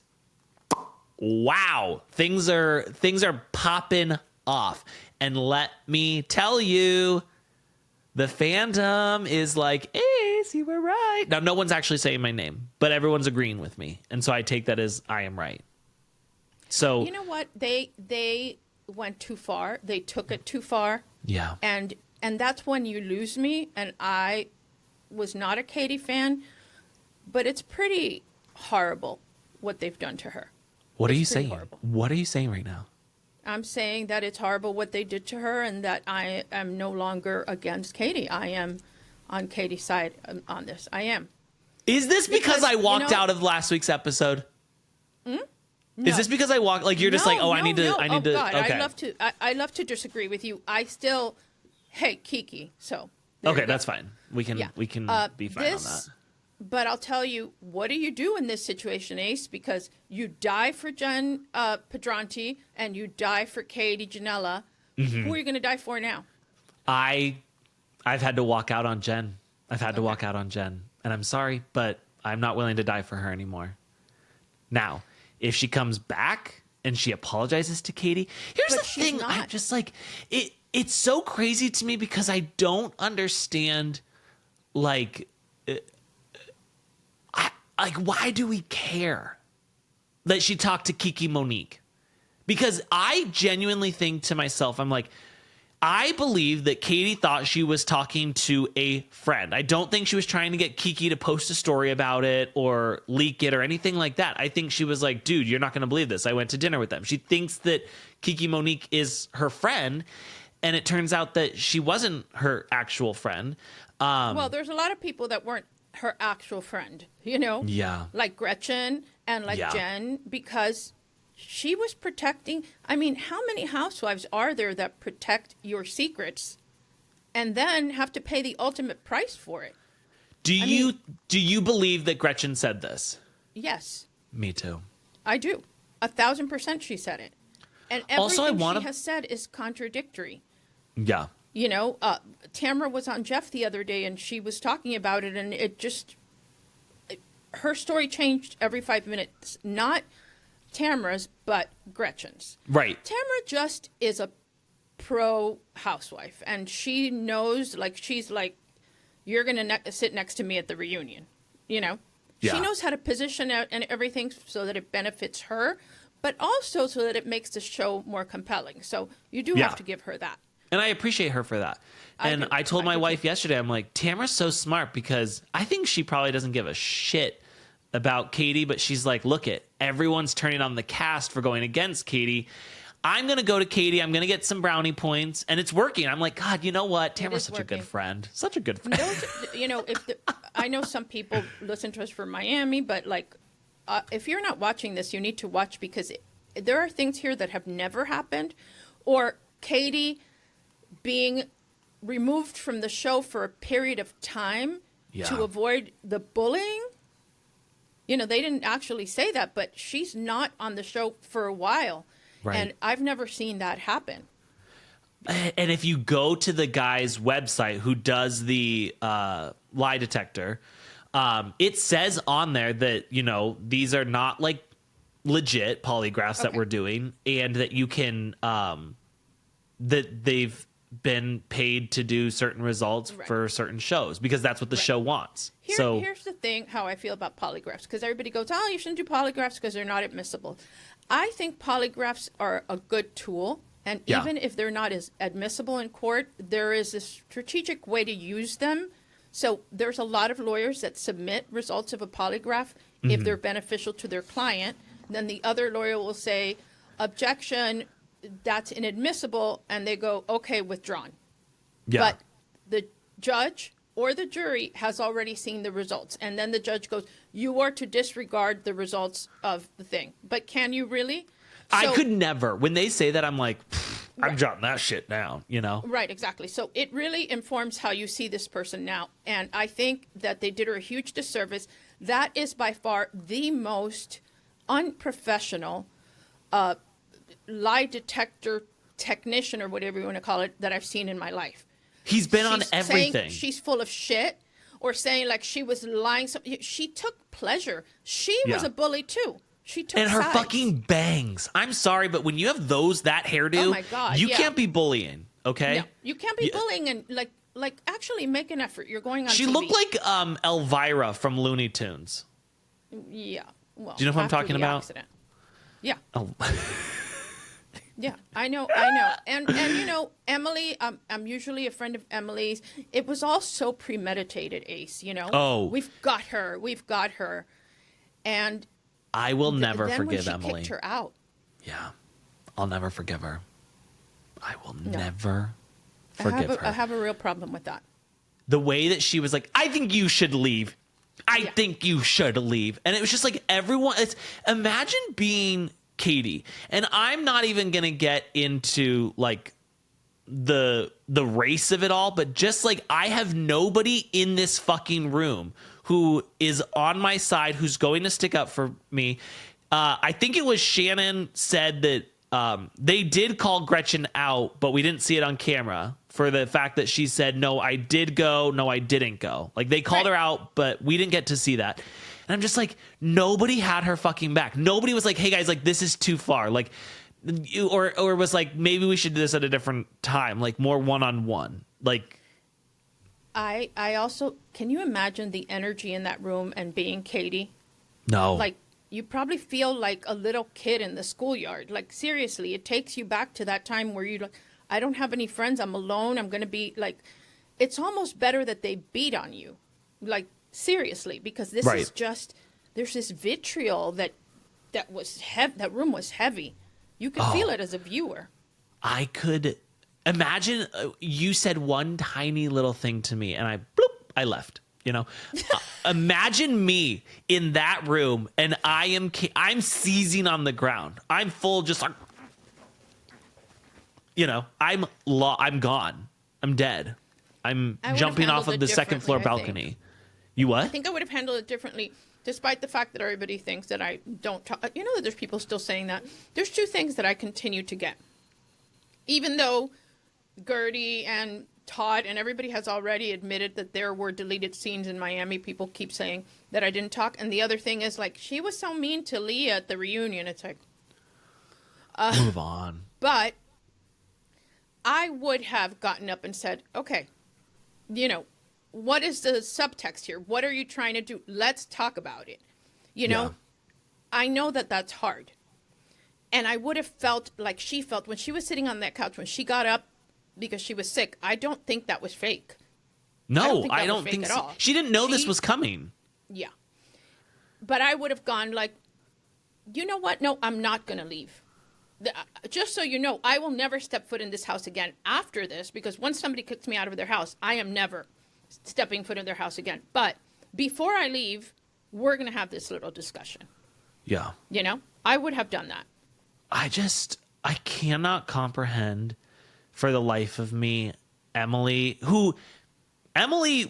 wow, things are popping off. And let me tell you, the fandom is like, Ace, you were right. Now, no one's actually saying my name, but everyone's agreeing with me. And so I take that as I am right. So you know what? They went too far. They took it too far. Yeah. And that's when you lose me. And I was not a Katie fan, but it's pretty horrible what they've done to her. What are you saying? Horrible. What are you saying right now? I'm saying that it's horrible what they did to her, and that I am no longer against Katie. I am on Katie's side on this. I am. Is this because I walked out of last week's episode? No. Is this because I walked? Like, you're just like, oh, I need to. God, Okay. I love to disagree with you. I still hate Kiki. So okay, that's fine. We can be fine on that. But I'll tell you, what do you do in this situation, Ace? Because you die for Jen Pedranti and you die for Katie Ginella. Mm-hmm. Who are you going to die for now? I've had to walk out on Jen. And I'm sorry, but I'm not willing to die for her anymore. Now, if she comes back and she apologizes to Katie, here's the thing. Not. I'm just like, it's so crazy to me because I don't understand, like, why do we care that she talked to Kiki Monique? Because I genuinely think to myself, I'm like, I believe that Katie thought she was talking to a friend. I don't think she was trying to get Kiki to post a story about it or leak it or anything like that. I think she was like, dude, you're not going to believe this. I went to dinner with them. She thinks that Kiki Monique is her friend, and it turns out that she wasn't her actual friend. Well, there's a lot of people that weren't her actual friend, you know? Yeah. Like Gretchen and like Jen, because she was protecting. I mean, how many housewives are there that protect your secrets and then have to pay the ultimate price for it? Do you believe that Gretchen said this? Yes. Me too. I do. 1,000% she said it. And everything she has said is contradictory. Yeah. You know, Tamara was on Jeff the other day and she was talking about it, and her story changed every 5 minutes. Not Tamara's, but Gretchen's. Right. Tamara just is a pro housewife, and she knows, like, she's like, you're going to sit next to me at the reunion, you know? Yeah. She knows how to position it and everything so that it benefits her, but also so that it makes the show more compelling. So you do have to give her that. And I appreciate her for that. And I told my wife yesterday, I'm like, Tamara's so smart, because I think she probably doesn't give a shit about Katie, but she's like, look it, everyone's turning on the cast for going against Katie. I'm going to go to Katie. I'm going to get some brownie points, and it's working. I'm like, God, you know what? Tamara's such a good friend. Such a good friend. You know, I know some people listen to us from Miami, but like, if you're not watching this, you need to watch, because there are things here that have never happened, or Katie being removed from the show for a period of time to avoid the bullying. You know, they didn't actually say that, but she's not on the show for a while. Right. And I've never seen that happen. And if you go to the guy's website who does the lie detector, it says on there that, you know, these are not like legit polygraphs that we're doing, and that you can, that they've been paid to do certain results for certain shows because that's what the show wants. Here's the thing, how I feel about polygraphs, because everybody goes, oh, you shouldn't do polygraphs because they're not admissible. I think polygraphs are a good tool, and even if they're not as admissible in court, there is a strategic way to use them. So there's a lot of lawyers that submit results of a polygraph if they're beneficial to their client. Then the other lawyer will say, objection, that's inadmissible, and they go, okay, withdrawn. But the judge or the jury has already seen the results, and then the judge goes, you are to disregard the results of the thing. But can you really? I could never. When they say that, I'm like, I'm jotting that shit down, you know? Right, exactly. So it really informs how you see this person now, and I think that they did her a huge disservice. That is by far the most unprofessional lie detector technician, or whatever you want to call it, that I've seen in my life. He's been on everything. Saying she's full of shit, or saying like she was lying. She took pleasure. She was a bully too. She took her sides. fucking bangs. I'm sorry, but when you have that hairdo, oh my God, you can't be bullying. Okay, no, you can't be bullying and like actually make an effort. You're going on. She TV. looked like Elvira from Looney Tunes. Yeah. Well, do you know who I'm talking about? Accident. Yeah. Oh. Yeah, I know. And you know, Emily, I'm usually a friend of Emily's. It was all so premeditated, Ace, you know? Oh. We've got her. And I will never then forgive when she Emily. Kicked her out. Yeah. I'll never forgive her. I will never forgive her. I have a real problem with that. The way that she was like, I think you should leave. I think you should leave. And it was just like everyone, imagine being Katie, and I'm not even gonna get into like the race of it all, but just like I have nobody in this fucking room who is on my side, who's going to stick up for me. I think it was Shannon said that they did call Gretchen out, but we didn't see it on camera for the fact that she said, no, I did go, no, I didn't go. Like they called her out, but we didn't get to see that. And I'm just like, nobody had her fucking back. Nobody was like, hey guys, like this is too far. Like, or was like, maybe we should do this at a different time, like more one-on-one. Like, I also, can you imagine the energy in that room and being Katie? No. Like, you probably feel like a little kid in the schoolyard. Like, seriously, it takes you back to that time where you're like, I don't have any friends. I'm alone. I'm going to be like, it's almost better that they beat on you. Like, seriously, because this is just, there's this vitriol that was heavy. That room was heavy. You could feel it as a viewer. I could imagine you said one tiny little thing to me and I left, you know. Imagine me in that room and I'm seizing on the ground. I'm full, just like, you know, I'm gone. I'm dead. I'm jumping off of the second floor balcony. You what? I think I would have handled it differently, despite the fact that everybody thinks that I don't talk. You know that there's people still saying that. There's two things that I continue to get. Even though Gertie and Todd and everybody has already admitted that there were deleted scenes in Miami, people keep saying that I didn't talk. And the other thing is, like, she was so mean to Leah at the reunion. It's like... move on. But I would have gotten up and said, okay, you know, what is the subtext here? What are you trying to do? Let's talk about it. You know, I know that that's hard. And I would have felt like she felt when she was sitting on that couch, when she got up because she was sick. I don't think that was fake. No, I don't think so. She didn't know this was coming. Yeah. But I would have gone like, you know what? No, I'm not going to leave. Just so you know, I will never step foot in this house again after this, because once somebody kicks me out of their house, I am never stepping foot in their house again. But before I leave, we're going to have this little discussion. Yeah. You know, I would have done that. I cannot comprehend for the life of me, Emily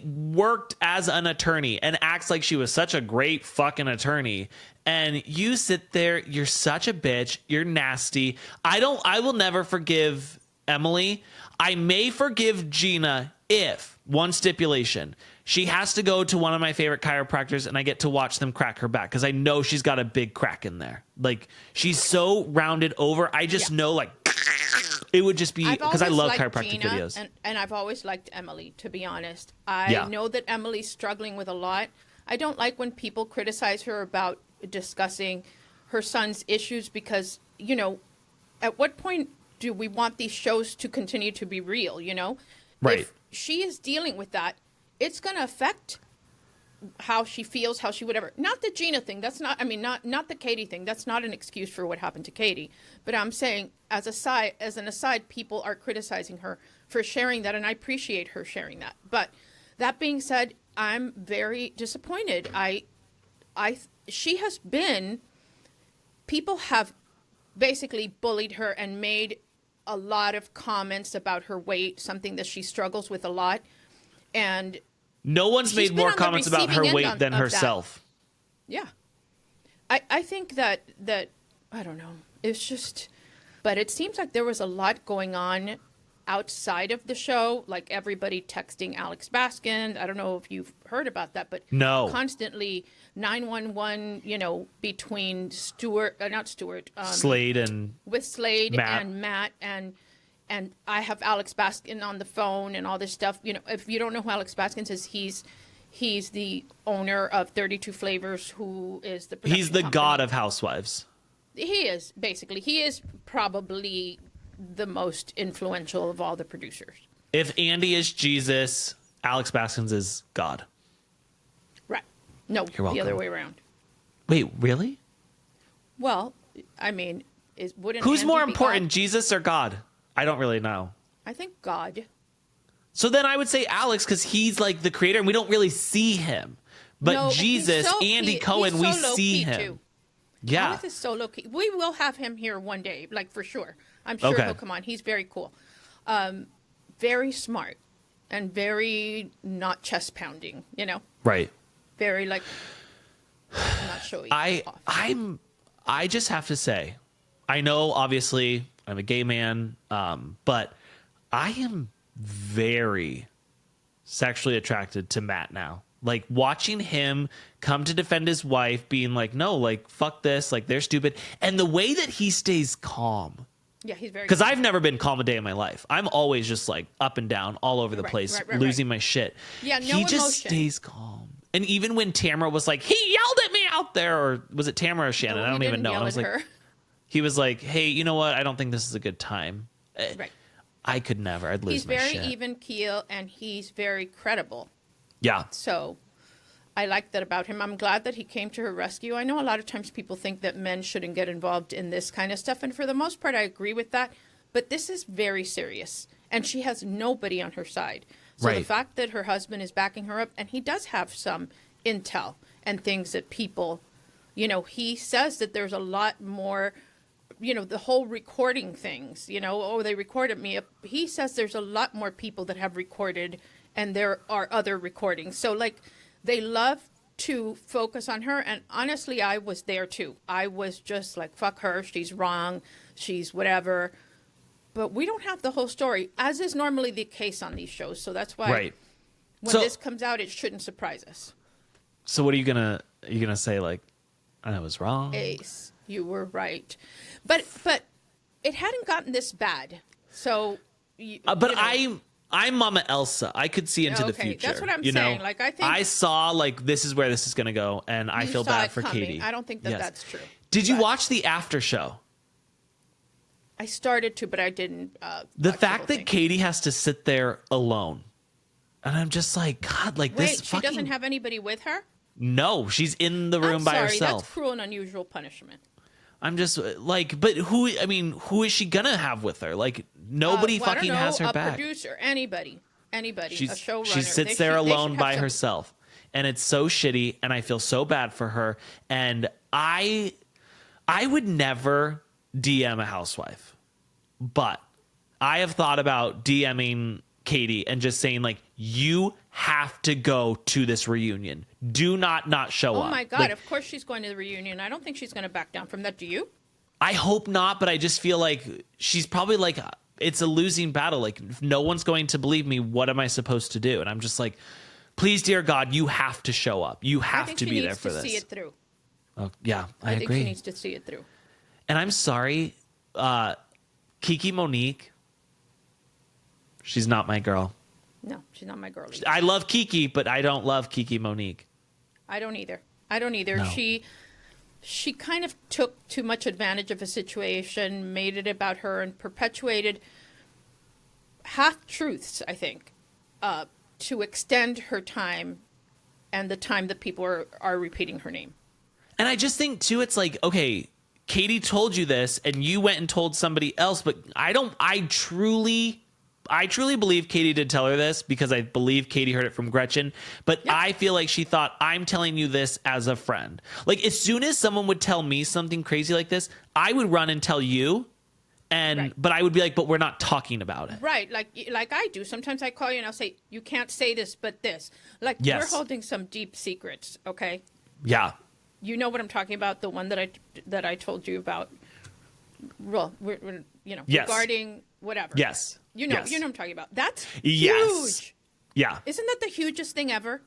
worked as an attorney and acts like she was such a great fucking attorney. And you sit there, you're such a bitch, you're nasty. I will never forgive Emily. I may forgive Gina if, one stipulation, she has to go to one of my favorite chiropractors and I get to watch them crack her back, because I know she's got a big crack in there. Like, she's so rounded over. I just know, like, It would just be because I always love liked chiropractic Gina, videos. and I've always liked Emily, to be honest. I know that Emily's struggling with a lot. I don't like when people criticize her about discussing her son's issues because, you know, at what point do we want these shows to continue to be real, you know? Right. If she is dealing with that, it's going to affect how she feels, how she whatever. Not the Gina thing. That's not, I mean, not the Katie thing. That's not an excuse for what happened to Katie. But I'm saying as an aside, people are criticizing her for sharing that, and I appreciate her sharing that. But that being said, I'm very disappointed. She has been, people have basically bullied her and made a lot of comments about her weight, something that she struggles with a lot. And no one's made more comments about her weight than herself. Yeah. I think that I don't know. It's just, but it seems like there was a lot going on outside of the show, like everybody texting Alex Baskin. I don't know if you've heard about that, but no. Constantly 911, you know, between Slade and Matt and I have Alex Baskin on the phone and all this stuff. You know, if you don't know who Alex Baskin is, he's the owner of 32 Flavors, who is the he's the company. god of Housewives. He is, basically. He is probably the most influential of all the producers. If Andy is Jesus, Alex Baskins is God. Right. No, You're welcome. The other way around. Wait, really? Well, I mean, wouldn't who's Andy more be important, God? Jesus or God? I don't really know. I think God. So then I would say Alex, because he's like the creator and we don't really see him. But No, Jesus, Andy Cohen, we see him. Too. Yeah. Alex is so low key. We will have him here one day, like for sure. I'm sure he'll come on. He's very cool. Very smart and very not chest pounding, you know? Right. Very like not showy. I just have to say, I know obviously I'm a gay man, but I am very sexually attracted to Matt now. Like watching him come to defend his wife, being like, no, like, fuck this, like they're stupid. And the way that he stays calm. Yeah, he's very. Because I've never been calm a day in my life. I'm always just like up and down, all over the place, losing my shit. Yeah, no he just emotion. stays calm. And even when Tamara was like, he yelled at me out there, or was it Tamara or Shannon? No, I don't even know. Yell I was at like, her. he was like, hey, you know what? I don't think this is a good time. Right. I could never. I'd lose my shit. He's very even keel and he's very credible. Yeah. So I like that about him. I'm glad that he came to her rescue. I know a lot of times people think that men shouldn't get involved in this kind of stuff. And for the most part, I agree with that. But this is very serious. And she has nobody on her side. So the fact that her husband is backing her up, and he does have some intel and things that people, you know, he says that there's a lot more, you know, the whole recording things, you know, oh, they recorded me. He says there's a lot more people that have recorded and there are other recordings. So, like, they love to focus on her. And honestly, I was there too. I was just like, fuck her. She's wrong. She's whatever. But we don't have the whole story, as is normally the case on these shows. So that's why when this comes out, it shouldn't surprise us. So what are you gonna say? Like, I was wrong. Ace, you were right, but it hadn't gotten this bad. So, I'm Mama Elsa. I could see into the future. That's what I'm saying. Know? Like I think I saw like this is where this is gonna go, and I feel bad for Katie. I don't think that that's true. Did you watch the after show? I started to, but I didn't. The fact that Katie has to sit there alone, and I'm just like, God, like this. Wait, she doesn't have anybody with her? No, she's in the room by herself. That's cruel and unusual punishment. I'm just like, but who is she gonna have with her? Like nobody fucking has her back. A producer, anybody, a showrunner. She sits there alone by herself, and it's so shitty. And I feel so bad for her. And I would never DM a housewife, but I have thought about DMing Katie and just saying like, you have to go to this reunion. Do not show up. Oh my God, like, of course she's going to the reunion. I don't think she's going to back down from that. Do you? I hope not, but I just feel like she's probably like, it's a losing battle. Like if no one's going to believe me, what am I supposed to do? And I'm just like, please, dear God, you have to show up. You have to be there for this. I think she needs to see it through. Oh, yeah, I agree. I think she needs to see it through. And I'm sorry, Monique, She's not my girl. No, she's not my girl either. I love Kiki, but I don't love Kiki Monique. I don't either. No. She kind of took too much advantage of a situation, made it about her, and perpetuated half-truths, I think, to extend her time and the time that people are repeating her name. And I just think, too, it's like, okay, Katie told you this, and you went and told somebody else, but I truly believe Katie did tell her this because I believe Katie heard it from Gretchen, but yep. I feel like she thought, I'm telling you this as a friend. Like, as soon as someone would tell me something crazy like this, I would run and tell you, but I would be like, but we're not talking about it. Right, like I do. Sometimes I call you and I'll say, you can't say this, but this. Like, yes. We're holding some deep secrets, okay? Yeah. You know what I'm talking about, the one that I told you about, well, yes. Regarding whatever. Yes. You know what I'm talking about. That's yes. huge. Yeah. Isn't that the hugest thing ever?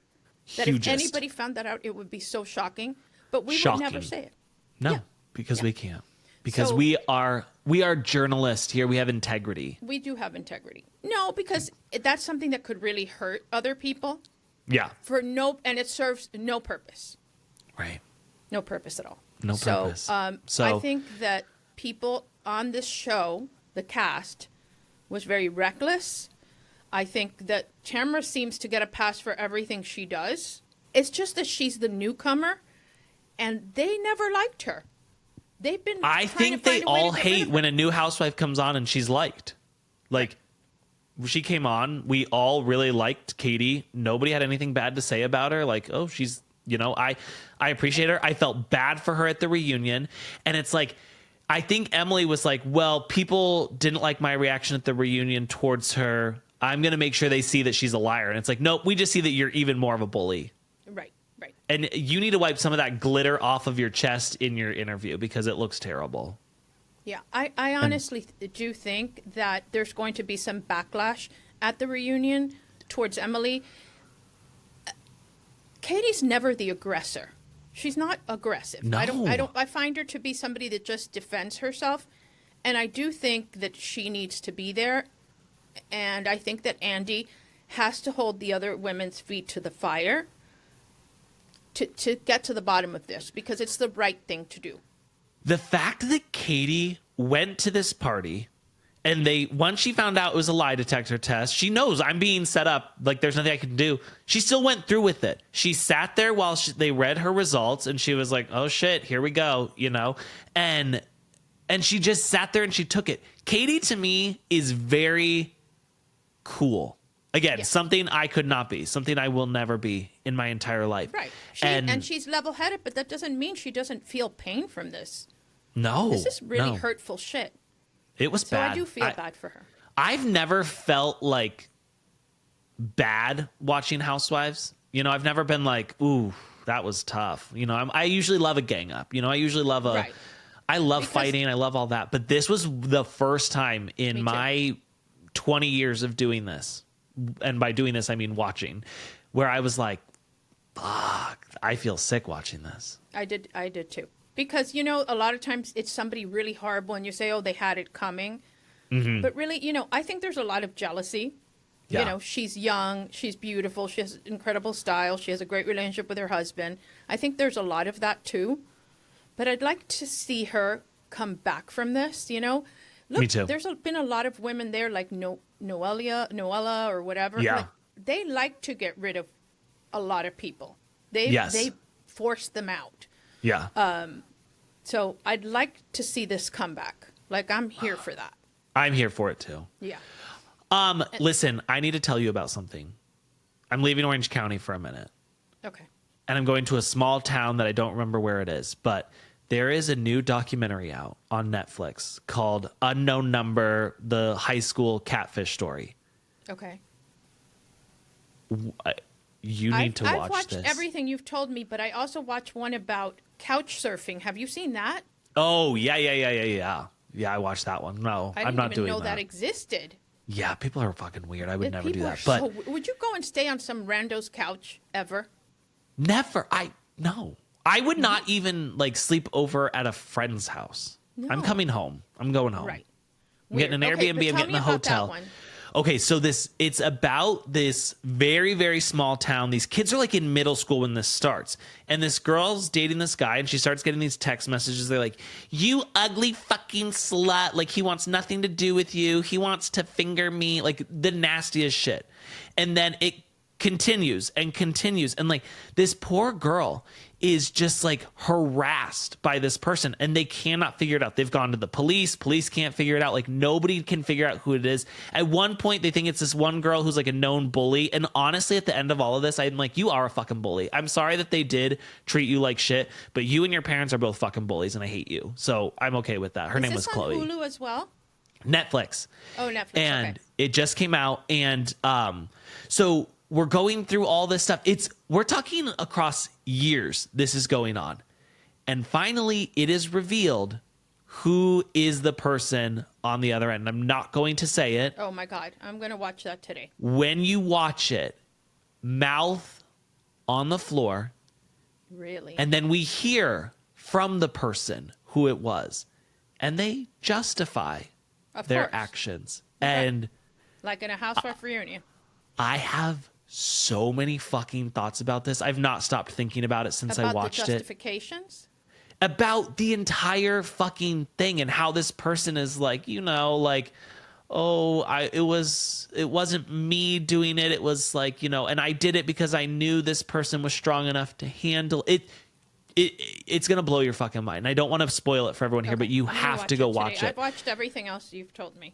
That hugest. If anybody found that out, it would be so shocking. But we would never say it. No, because we can't. Because we are journalists here. We have integrity. We do have integrity. No, because that's something that could really hurt other people. Yeah. And it serves no purpose. Right. No purpose at all. No purpose. So I think that people on this show, the cast, was very reckless. I think that Tamara seems to get a pass for everything she does. It's just that she's the newcomer, and they never liked her. They've been. I think they all hate when a new housewife comes on and she's liked. Like, she came on, we all really liked Katie. Nobody had anything bad to say about her. Like, oh, she's, I appreciate her. I felt bad for her at the reunion, and it's like, I think Emily was like, well, people didn't like my reaction at the reunion towards her. I'm going to make sure they see that she's a liar. And it's like, nope, we just see that you're even more of a bully. Right. And you need to wipe some of that glitter off of your chest in your interview because it looks terrible. Yeah, I honestly do think that there's going to be some backlash at the reunion towards Emily. Katie's never the aggressor. She's not aggressive. No. I find her to be somebody that just defends herself. And I do think that she needs to be there. And I think that Andy has to hold the other women's feet to the fire to get to the bottom of this, because it's the right thing to do. The fact that Katie went to this party and once she found out it was a lie detector test, she knows I'm being set up. Like, there's nothing I can do. She still went through with it. She sat there while they read her results, and she was like, oh shit, here we go, and she just sat there and she took it. Katie, to me, is very cool. Again, something I could not be, something I will never be in my entire life. Right. And she's level-headed, but that doesn't mean she doesn't feel pain from this. No. This is really hurtful shit. It was bad. So I do feel bad for her. I've never felt like bad watching Housewives. I've never been like, ooh, that was tough. I usually love a gang up. I usually love I love fighting. I love all that. But this was the first time in my 20 years of doing this. And by doing this, I mean watching, where I was like, fuck, I feel sick watching this. I did too. Because, a lot of times it's somebody really horrible and you say, oh, they had it coming. Mm-hmm. But really, I think there's a lot of jealousy. Yeah. She's young, she's beautiful, she has incredible style, she has a great relationship with her husband. I think there's a lot of that too. But I'd like to see her come back from this, Look, me too. There's been a lot of women there, like Noella or whatever. Yeah. Like, they like to get rid of a lot of people. They force them out. Yeah. So I'd like to see this comeback. Like, I'm here for that. I'm here for it too. Yeah. Listen, I need to tell you about something. I'm leaving Orange County for a minute. Okay. And I'm going to a small town that I don't remember where it is, but there is a new documentary out on Netflix called Unknown Number, the high school catfish story. Okay. You need to watch this. I've watched everything you've told me, but I also watched one about couch surfing. Have you seen that? Oh, yeah. Yeah, I watched that one. No, I'm not doing that. I didn't even know that existed. Yeah, people are fucking weird. I would never do that. But would you go and stay on some rando's couch ever? Never. No. I would not even sleep over at a friend's house. No. I'm coming home. I'm going home. Right. I'm getting an Airbnb. I'm getting a hotel. Okay, so it's about this very, very small town. These kids are like in middle school when this starts. And this girl's dating this guy and she starts getting these text messages. They're like, you ugly fucking slut. Like, he wants nothing to do with you. He wants to finger me. Like, the nastiest shit. And then it continues and continues. And like, this poor girl is just like harassed by this person and they cannot figure it out. They've gone to the police. Police can't figure it out. Like, nobody can figure out who it is. At one point, they think it's this one girl who's like a known bully. And honestly, at the end of all of this, I'm like, you are a fucking bully. I'm sorry that they did treat you like shit, but you and your parents are both fucking bullies and I hate you. So I'm okay with that. Her name was Chloe. On Hulu as well? Netflix. Oh, Netflix. And okay. It just came out. And so we're going through all this stuff. We're talking across years. This is going on. And finally, it is revealed who is the person on the other end. I'm not going to say it. Oh my God. I'm going to watch that today. When you watch it, mouth on the floor. Really? And then we hear from the person who it was. And they justify their actions. Okay. And like in a housewife reunion. I have so many fucking thoughts about this. I've not stopped thinking about it since I watched the justifications? About the entire fucking thing and how this person is like, you know, like, oh, it wasn't me doing it. It was like, you know, and I did it because I knew this person was strong enough to handle it. It's going to blow your fucking mind. And I don't want to spoil it for everyone here, but you have to go watch it. I've watched everything else you've told me.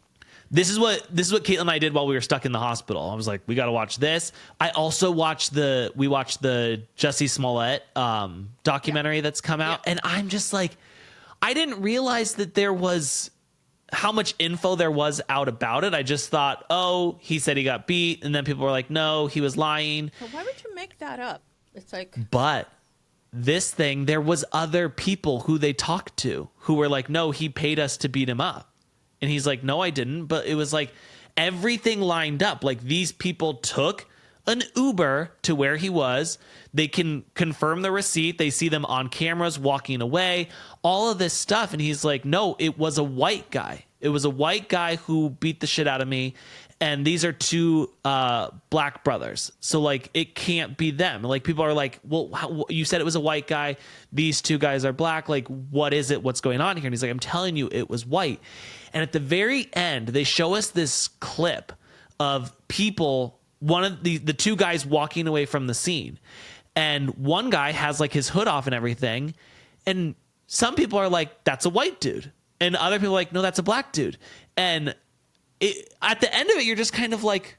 This is what Caitlin and I did while we were stuck in the hospital. I was like, we got to watch this. I also watched the Jussie Smollett documentary that's come out. And I'm just like, I didn't realize that there was how much info there was out about it. I just thought, oh, he said he got beat. And then people were like, no, he was lying. But why would you make that up? It's like, but this thing, there was other people who they talked to who were like, no, he paid us to beat him up. And he's like, no, I didn't. But it was like everything lined up. Like, these people took an Uber to where he was. They can confirm the receipt. They see them on cameras walking away, all of this stuff. And he's like, no, it was a white guy. It was a white guy who beat the shit out of me. And these are two black brothers. So, like, it can't be them. Like, people are like, well, you said it was a white guy. These two guys are black. Like, what is it? What's going on here? And he's like, I'm telling you, it was white. And at the very end, they show us this clip of people, one of the two guys walking away from the scene. And one guy has like his hood off and everything. And some people are like, that's a white dude. And other people are like, no, that's a black dude. And at the end of it, you're just kind of like,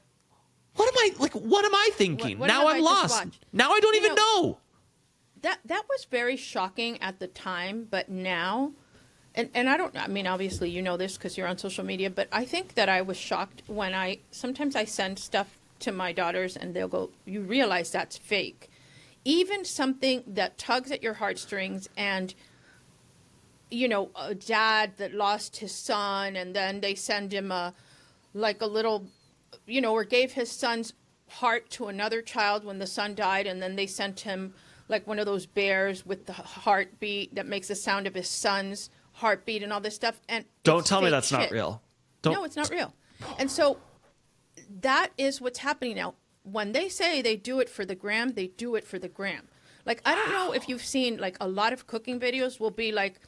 what am I thinking? What now I'm lost. Now I don't even know. That was very shocking at the time, but now... And I mean, obviously you know this because you're on social media, but I think that I was shocked when sometimes I send stuff to my daughters and they'll go, you realize that's fake. Even something that tugs at your heartstrings and, you know, a dad that lost his son and then they send him a little, you know, or gave his son's heart to another child when the son died and then they sent him like one of those bears with the heartbeat that makes the sound of his son's heartbeat and all this stuff. And don't tell me that's not real. No, it's not real. And so that is what's happening now. When they say they do it for the gram, they do it for the gram. Like, I don't know if you've seen, like, a lot of cooking videos will be like,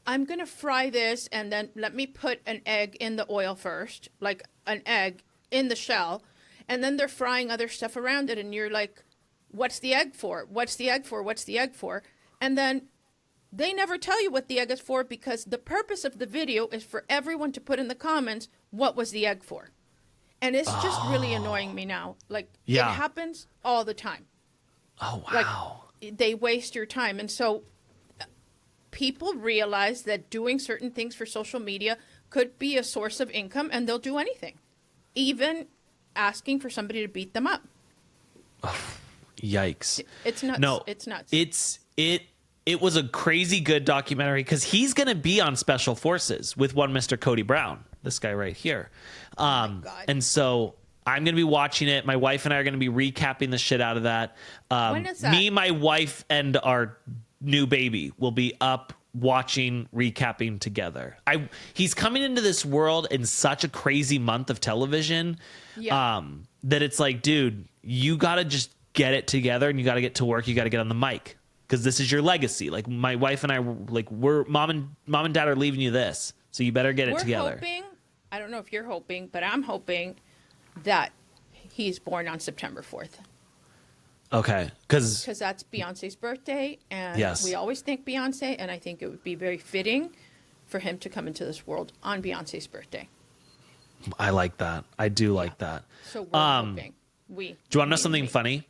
I'm going to fry this and then let me put an egg in the oil first, like an egg in the shell. And then they're frying other stuff around it. And you're like, what's the egg for? What's the egg for? What's the egg for? And then they never tell you what the egg is for because the purpose of the video is for everyone to put in the comments, what was the egg for? And it's just really annoying me now. Like, It happens all the time. Oh, wow. Like, they waste your time. And so people realize that doing certain things for social media could be a source of income and they'll do anything. Even asking for somebody to beat them up. Yikes. It's nuts. No, it's nuts. It was a crazy good documentary because he's going to be on Special Forces with one Mr. Cody Brown, this guy right here. Oh my God. And so I'm going to be watching it. My wife and I are going to be recapping the shit out of that. When is that? Me, my wife, and our new baby will be up watching, recapping together. He's coming into this world in such a crazy month of television, that it's like, dude, you got to just get it together and you got to get to work. You got to get on the mic because this is your legacy. Like my wife and I were like, mom and dad are leaving you this, so you better get it together. Hoping, I don't know if you're hoping, but I'm hoping that he's born on September 4th. Okay, because that's Beyonce's birthday, and yes, we always thank Beyonce, and I think it would be very fitting for him to come into this world on Beyonce's birthday. I like that. I do like that. So we're hoping. Do you want to know something funny?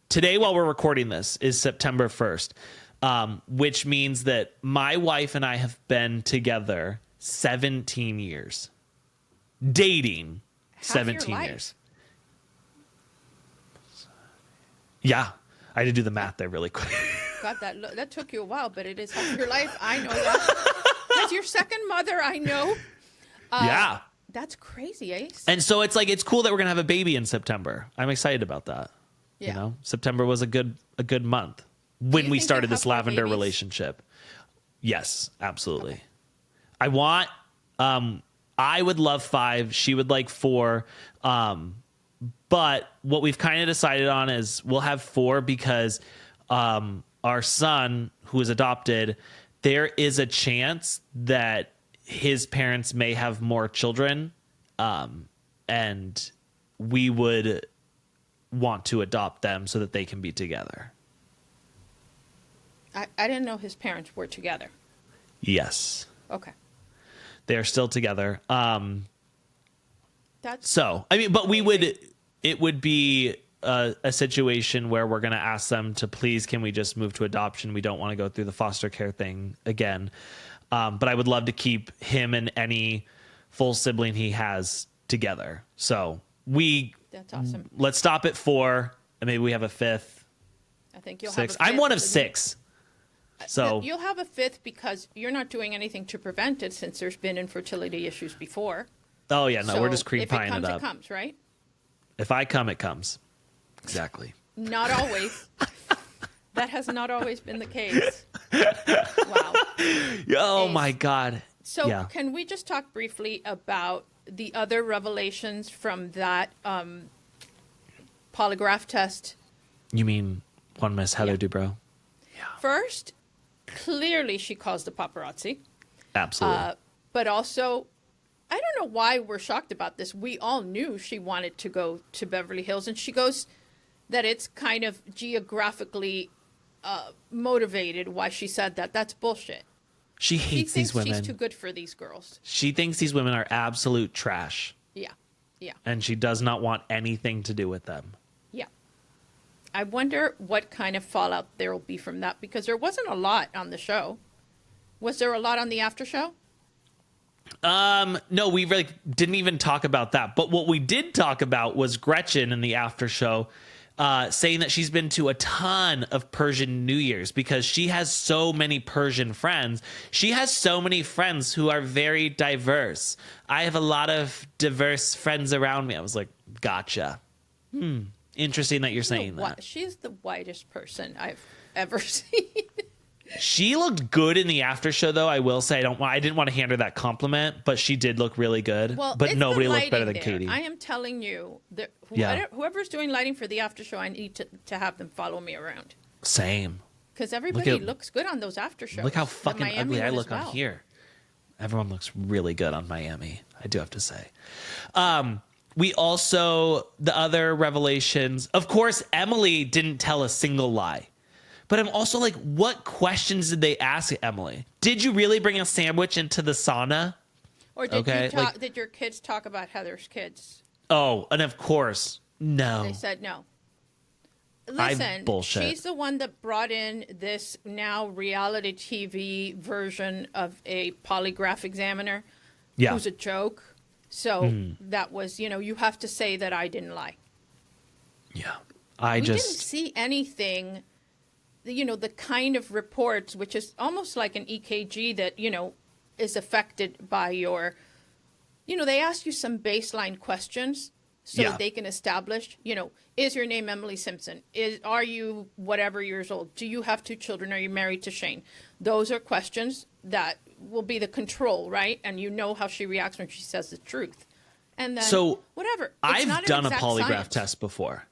Today, while we're recording this, is September 1st, which means that my wife and I have been together 17 years. Dating Half 17 your life. years. Yeah, I had to do the math there really quick. God, that took you a while, but it is half your life. I know that. That's your second mother, I know. Yeah. That's crazy, Ace. And so it's like, it's cool that we're going to have a baby in September. I'm excited about that. Yeah. You know, September was a good month when we started this lavender relationship. Yes, absolutely. Okay. I want, I would love 5. She would like 4. But what we've kind of decided on is we'll have 4 because our son, who is adopted, there is a chance that his parents may have more children, and we would want to adopt them so that they can be together. I didn't know his parents were together. Yes. Okay. They're still together. That's so, I mean, but it would be a situation where we're going to ask them to please, can we just move to adoption? We don't want to go through the foster care thing again. But I would love to keep him and any full sibling he has together. So that's awesome. Let's stop at 4, and maybe we have a 5th. I think you'll 6. have a 5th. I'm one of 6. So you'll have a 5th because you're not doing anything to prevent it since there's been infertility issues before. Oh yeah, no, so we're just cream pieing it up. It comes, right? If I come, it comes. Exactly. Not always. That has not always been the case. Wow. Oh my God. So can we just talk briefly about the other revelations from that polygraph test? You mean one Miss Heather Dubrow? Yeah. First, clearly she calls the paparazzi. Absolutely. But also, I don't know why we're shocked about this. We all knew she wanted to go to Beverly Hills, and she goes that it's kind of geographically motivated why she said that. That's bullshit. She hates these women. She's too good for these girls. She thinks these women are absolute trash. Yeah. Yeah. And she does not want anything to do with them. Yeah. I wonder what kind of fallout there will be from that, because there wasn't a lot on the show. Was there a lot on the after show? No, we really didn't even talk about that. But what we did talk about was Gretchen in the after show saying that she's been to a ton of Persian New Year's because she has so many Persian friends. She has so many friends who are very diverse. I have a lot of diverse friends around me. I was like, gotcha. Interesting that you're saying that. She's the whitest person I've ever seen. She looked good in the after show, though. I will say I didn't want to hand her that compliment, but she did look really good. Well, but nobody looked better than there. Katie. I am telling you, that whoever's doing lighting for the after show, I need to have them follow me around. Same. Because everybody looks good on those after shows. Look how fucking ugly I look on here. Everyone looks really good on Miami, I do have to say. We also, the other revelations, of course, Emily didn't tell a single lie. But I'm also like, what questions did they ask Emily? Did you really bring a sandwich into the sauna? Or did your kids talk about Heather's kids? Oh, and of course, no. They said no. Listen, bullshit. She's the one that brought in this now reality TV version of a polygraph examiner who's a joke. So that was, you have to say that I didn't lie. Yeah. We didn't see anything, the kind of reports, which is almost like an EKG that, is affected by your, they ask you some baseline questions. so Yeah. they can establish, is your name Emily Simpson? Are you whatever years old? Do you have 2 children? Are you married to Shane? Those are questions that will be the control, right? And you know how she reacts when she says the truth. And then whatever. It's I've not an done a exact polygraph science. test before.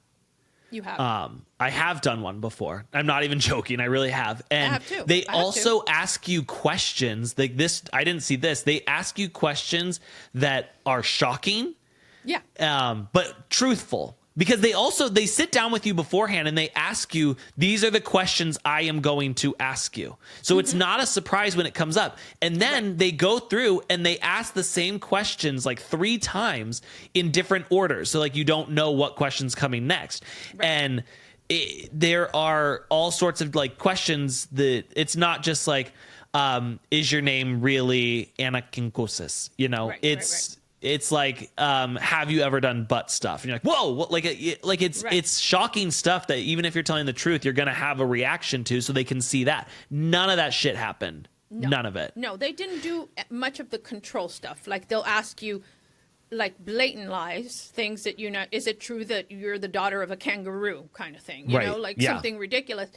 You have. I have done one before. I'm not even joking. I really have. And have too. they I have also ask you questions like this. I didn't see this. They ask you questions that are shocking, Yeah. but truthful. Because they sit down with you beforehand and they ask you, these are the questions I am going to ask you. So it's not a surprise when it comes up. And then they go through and they ask the same questions like 3 times in different orders. So like you don't know what question's coming next. Right. And there are all sorts of like questions that it's not just like, is your name really Anna Quincoces? Right. It's like, have you ever done butt stuff? And you're like, whoa, what? It's shocking stuff that even if you're telling the truth, you're going to have a reaction to, so they can see that. None of that shit happened. No. None of it. No, they didn't do much of the control stuff. Like they'll ask you like blatant lies, things that, is it true that you're the daughter of a kangaroo kind of thing? Right. Yeah. Something ridiculous.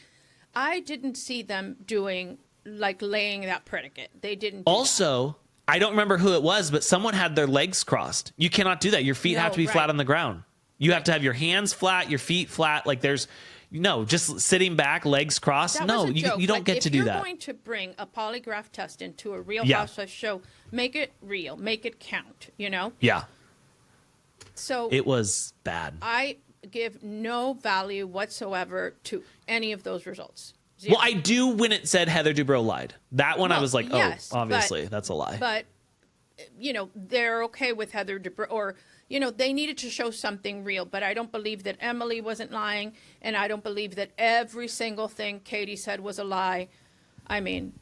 I didn't see them doing like laying that predicate. They didn't do Also, I don't remember who it was, but someone had their legs crossed. You cannot do that. Your feet have to be flat on the ground. You have to have your hands flat, your feet flat. Like just sitting back, legs crossed. That No, was a joke. you don't get to do If that. you're going to bring a polygraph test into a Real Yeah. Housewives show, make it real, make it count, Yeah, So it was bad. I give no value whatsoever to any of those results. Zero. Well, I do when it said Heather Dubrow lied. That one I was like, yes, obviously, that's a lie. But, they're okay with Heather Dubrow, or, they needed to show something real. But I don't believe that Emily wasn't lying, and I don't believe that every single thing Katie said was a lie. I mean,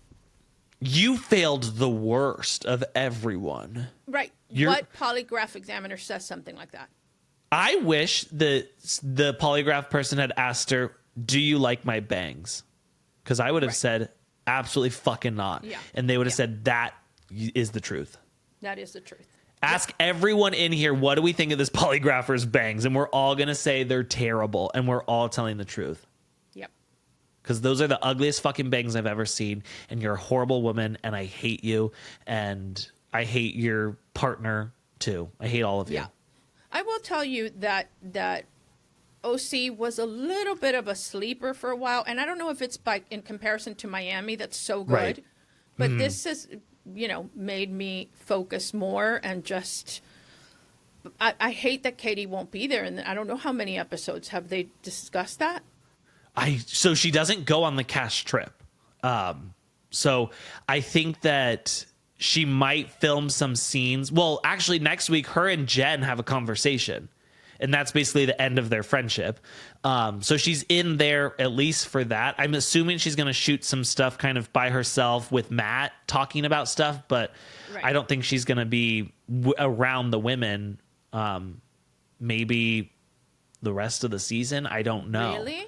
you failed the worst of everyone. right. What polygraph examiner says something like that? I wish that the polygraph person had asked her, do you like my bangs? Because I would have said, absolutely fucking not. Yeah. And they would have said, that is the truth. That is the truth. Ask everyone in here, what do we think of this polygrapher's bangs? And we're all going to say they're terrible. And we're all telling the truth. Yep. Because those are the ugliest fucking bangs I've ever seen. And you're a horrible woman. And I hate you. And I hate your partner, too. I hate all of you. Yeah. I will tell you that OC was a little bit of a sleeper for a while. And I don't know if it's in comparison to Miami, that's so good. Right. But this has, made me focus more and just... I hate that Katie won't be there. And I don't know how many episodes. Have they discussed that? So she doesn't go on the cash trip. So I think that she might film some scenes. Well, actually, next week, her and Jen have a conversation. And that's basically the end of their friendship. So she's in there at least for that. I'm assuming she's going to shoot some stuff kind of by herself with Matt talking about stuff. But Right. I don't think she's going to be around the women maybe the rest of the season. I don't know. Really?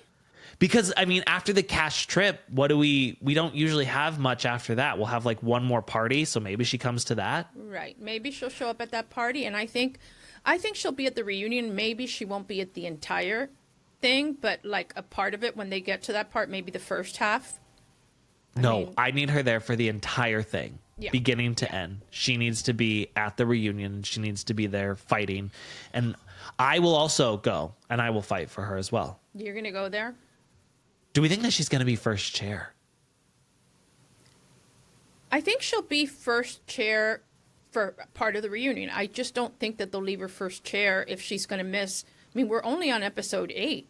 Because, I mean, after the cash trip, we don't usually have much after that. We'll have like one more party, so maybe she comes to that. Right. Maybe she'll show up at that party, and I think she'll be at the reunion. Maybe she won't be at the entire thing, but like a part of it when they get to that part, maybe the first half. I need her there for the entire thing, beginning to end. She needs to be at the reunion. She needs to be there fighting. And I will also go, and I will fight for her as well. You're going to go there? Do we think that she's going to be first chair? I think she'll be first chair for part of the reunion. I just don't think that they'll leave her first chair if she's going to miss. I mean, we're only on episode 8.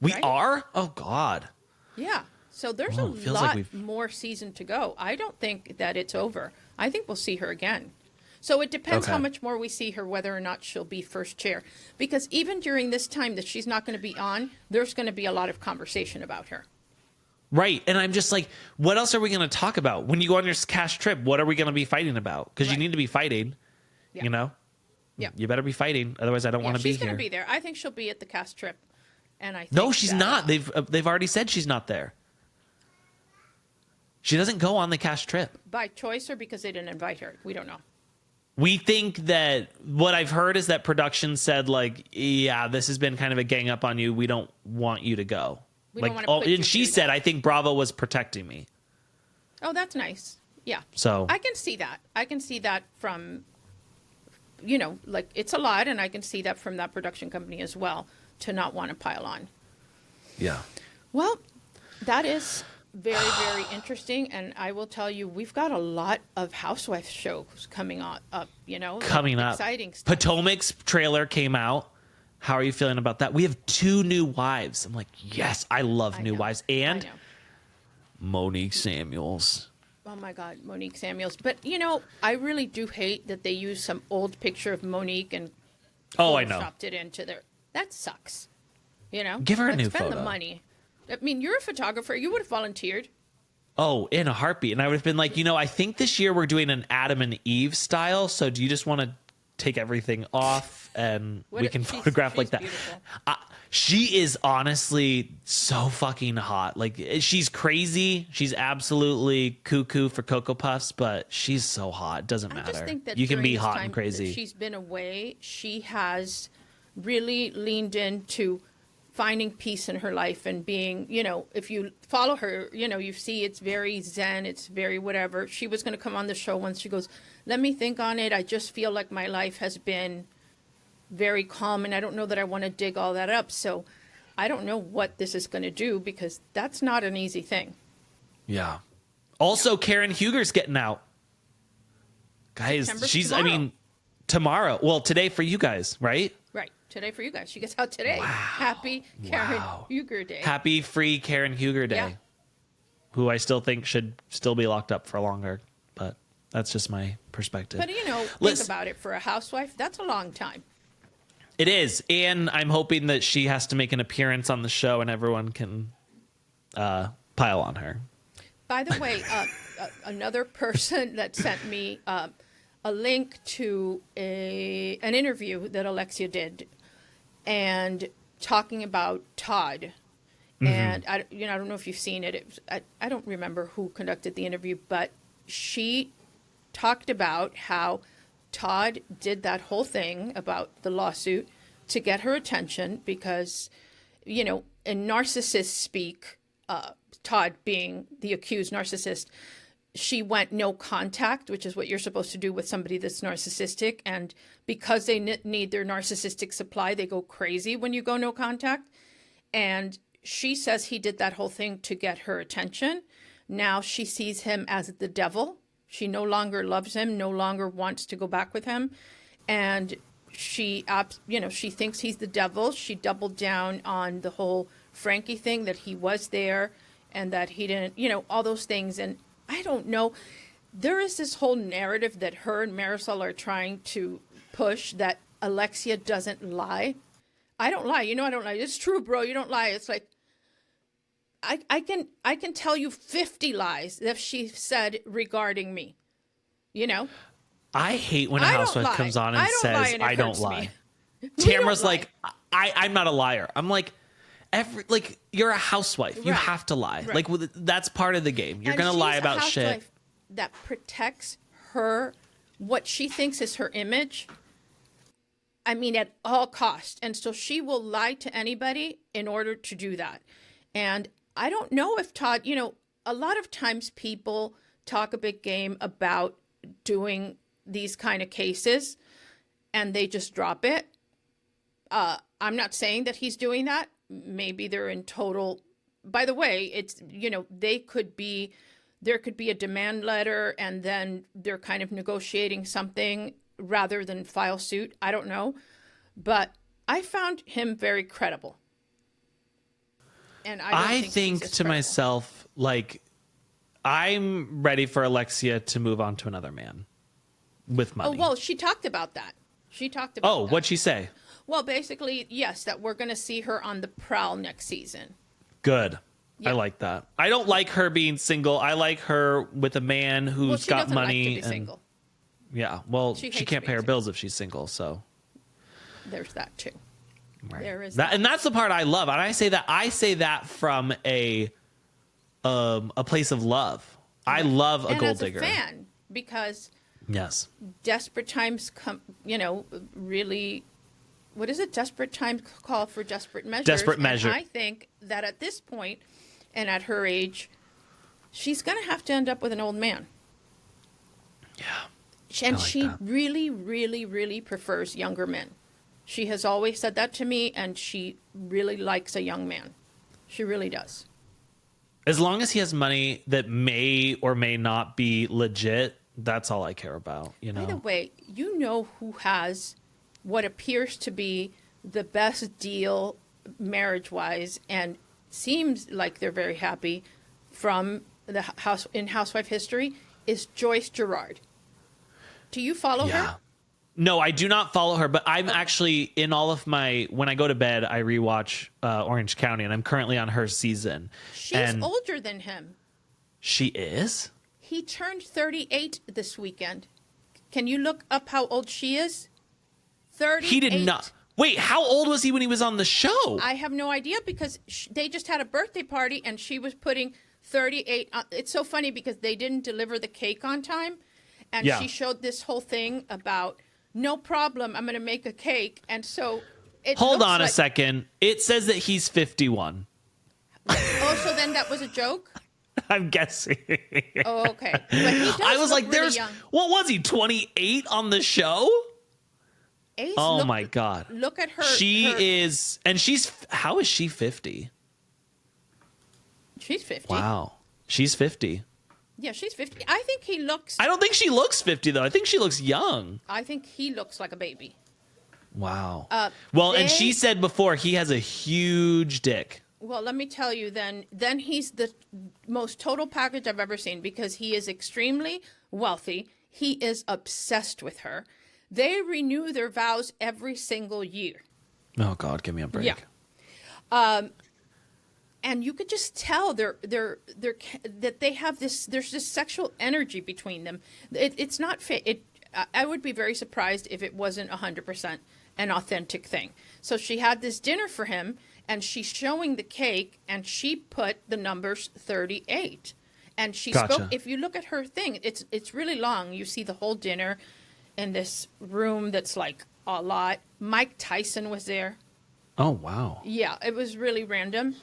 We Right? are? Oh, God. Yeah. So there's a it feels lot like more season to go. I don't think that it's over. I think we'll see her again. So it depends how much more we see her, whether or not she'll be first chair. Because even during this time that she's not going to be on, there's going to be a lot of conversation about her. Right. And I'm just like, what else are we going to talk about? When you go on your cash trip, what are we going to be fighting about? Because you need to be fighting, you know? Yeah. You better be fighting. Otherwise, I don't want to be She's going here. to be there. I think she'll be at the cast trip. And I think No, she's that, not. They've already said she's not there. She doesn't go on the cash trip. by choice or because they didn't invite her. We don't know. We think that what I've heard is that production said, like, yeah, this has been kind of a gang up on you. We don't want you to go. We like, don't want to and she said, I think Bravo was protecting me. Oh, that's nice. Yeah. So I can see that. I can see that from, you know, like it's a lot, and I can see that from that production company as well to not want to pile on. yeah. Well, that is very, very interesting, and I will tell you, we've got a lot of Housewives shows coming up, you know. Coming up. Exciting stuff. Potomac's trailer came out. How are you feeling about that? We have 2 new wives. I'm like, yes, I love new wives. And Monique Samuels. Oh my God, Monique Samuels. But, you know, I really do hate that they use some old picture of Monique and I know. photoshopped it into their... That sucks. You know? Give her a new spend photo. the money. I mean, you're a photographer. You would have volunteered. Oh, in a heartbeat. And I would have been like, you know, I think this year we're doing an Adam and Eve style. So do you just want to take everything off and we can photograph like that? She is honestly so fucking hot. Like, she's crazy. She's absolutely cuckoo for Cocoa Puffs, but she's so hot. It doesn't matter. I just think that you can be during this hot time and crazy. that she's been away. She has really leaned into finding peace in her life and being, you know, if you follow her, you know, you see it's very zen, it's very whatever. She was going to come on the show once. She goes, let me think on it. I just feel like my life has been very calm, and I don't know that I want to dig all that up. So I don't know what this is going to do, because that's not an easy thing. Yeah. Also, Karen Huger's getting out. Guys, tomorrow. Well, today for you guys, right? Right. Today for you guys. She gets out today. Wow. Happy Karen Huger Day. Happy free Karen Huger Day. Yeah. Who I still think should still be locked up for longer, but that's just my perspective. But, you know, think about it. For a housewife, that's a long time. It is. And I'm hoping that she has to make an appearance on the show and everyone can pile on her. By the way, another person that sent me a link to an interview that Alexia did, and talking about Todd. Mm-hmm. And I don't know if you've seen it. I don't remember who conducted the interview, but she talked about how Todd did that whole thing about the lawsuit to get her attention because, you know, in narcissist speak, Todd being the accused narcissist, she went no contact, which is what you're supposed to do with somebody that's narcissistic. And because they need their narcissistic supply, they go crazy when you go no contact. And she says he did that whole thing to get her attention. Now she sees him as the devil. She no longer loves him, no longer wants to go back with him. And she thinks he's the devil. She doubled down on the whole Frankie thing, that he was there and that he didn't, you know, all those things. And I don't know. There is this whole narrative that her and Marisol are trying to push, that Alexia doesn't lie. I don't lie. You know, I don't lie. It's true, bro. You don't lie. It's like, I can tell you 50 lies that she said regarding me. You know? I hate when a housewife comes on and says, I don't lie. Tamara's like, I'm not a liar. I'm like, you're a housewife. Right. You have to lie. Right. Like, that's part of the game. You're going to lie about shit. That protects her, what she thinks is her image. I mean, at all costs. And so she will lie to anybody in order to do that. And I don't know if Todd, you know, a lot of times people talk a big game about doing these kind of cases and they just drop it. I'm not saying that he's doing that. Maybe they're in total, by the way, it's, you know, there could be a demand letter and then they're kind of negotiating something rather than file suit. I don't know. But I found him very credible. And I think to myself, like, I'm ready for Alexia to move on to another man with money. Oh, well, she talked about that. What'd she say? Well, basically, yes, that we're going to see her on the prowl next season. Good. Yeah. I like that. I don't like her being single. I like her with a man who's got money. Like to be single. Yeah. Well, she can't pay her bills if she's single, so. There's that too. Right. There is that, and that's the part I love. And I say that from a place of love. I love a gold digger. As a fan, because Yes. Desperate times come, really, what is it? Desperate times call for desperate measures. Desperate measure. And I think that at this point, and at her age, she's going to have to end up with an old man. Yeah. And she really, really, really prefers younger men. She has always said that to me, and she really likes a young man. She really does. As long as he has money that may or may not be legit, that's all I care about, By the way, who has what appears to be the best deal marriage-wise and seems like they're very happy from the housewife history is Joyce Giraud. Do you follow her? No, I do not follow her, but I'm actually in all of when I go to bed, I rewatch Orange County, and I'm currently on her season. She's older than him. She is? He turned 38 this weekend. Can you look up how old she is? 38. He did not. Wait, how old was he when he was on the show? I have no idea because they just had a birthday party and she was putting 38. It's so funny because they didn't deliver the cake on time. And she showed this whole thing about, no problem, I'm going to make a cake. And so Hold on a second. It says that he's 51. Oh, so then that was a joke? I'm guessing. Oh, okay. But he does I was look like, really young. What was he, 28 on the show? Ace, oh my God. Look at her. How is she 50? She's 50. Wow. She's 50. Yeah, she's 50. I think he looks. I don't think she looks 50, though. I think she looks young. I think he looks like a baby. Wow. And she said before he has a huge dick. Well, let me tell you then he's the most total package I've ever seen because he is extremely wealthy. He is obsessed with her. They renew their vows every single year. Oh, God, give me a break. Yeah. And you could just tell that they have there's this sexual energy between them. It's not fake. I would be very surprised if it wasn't 100% an authentic thing. So she had this dinner for him, and she's showing the cake, and she put the numbers 38. And she spoke. If you look at her thing, it's really long. You see the whole dinner in this room that's like a lot. Mike Tyson was there. Oh, wow. Yeah, it was really random.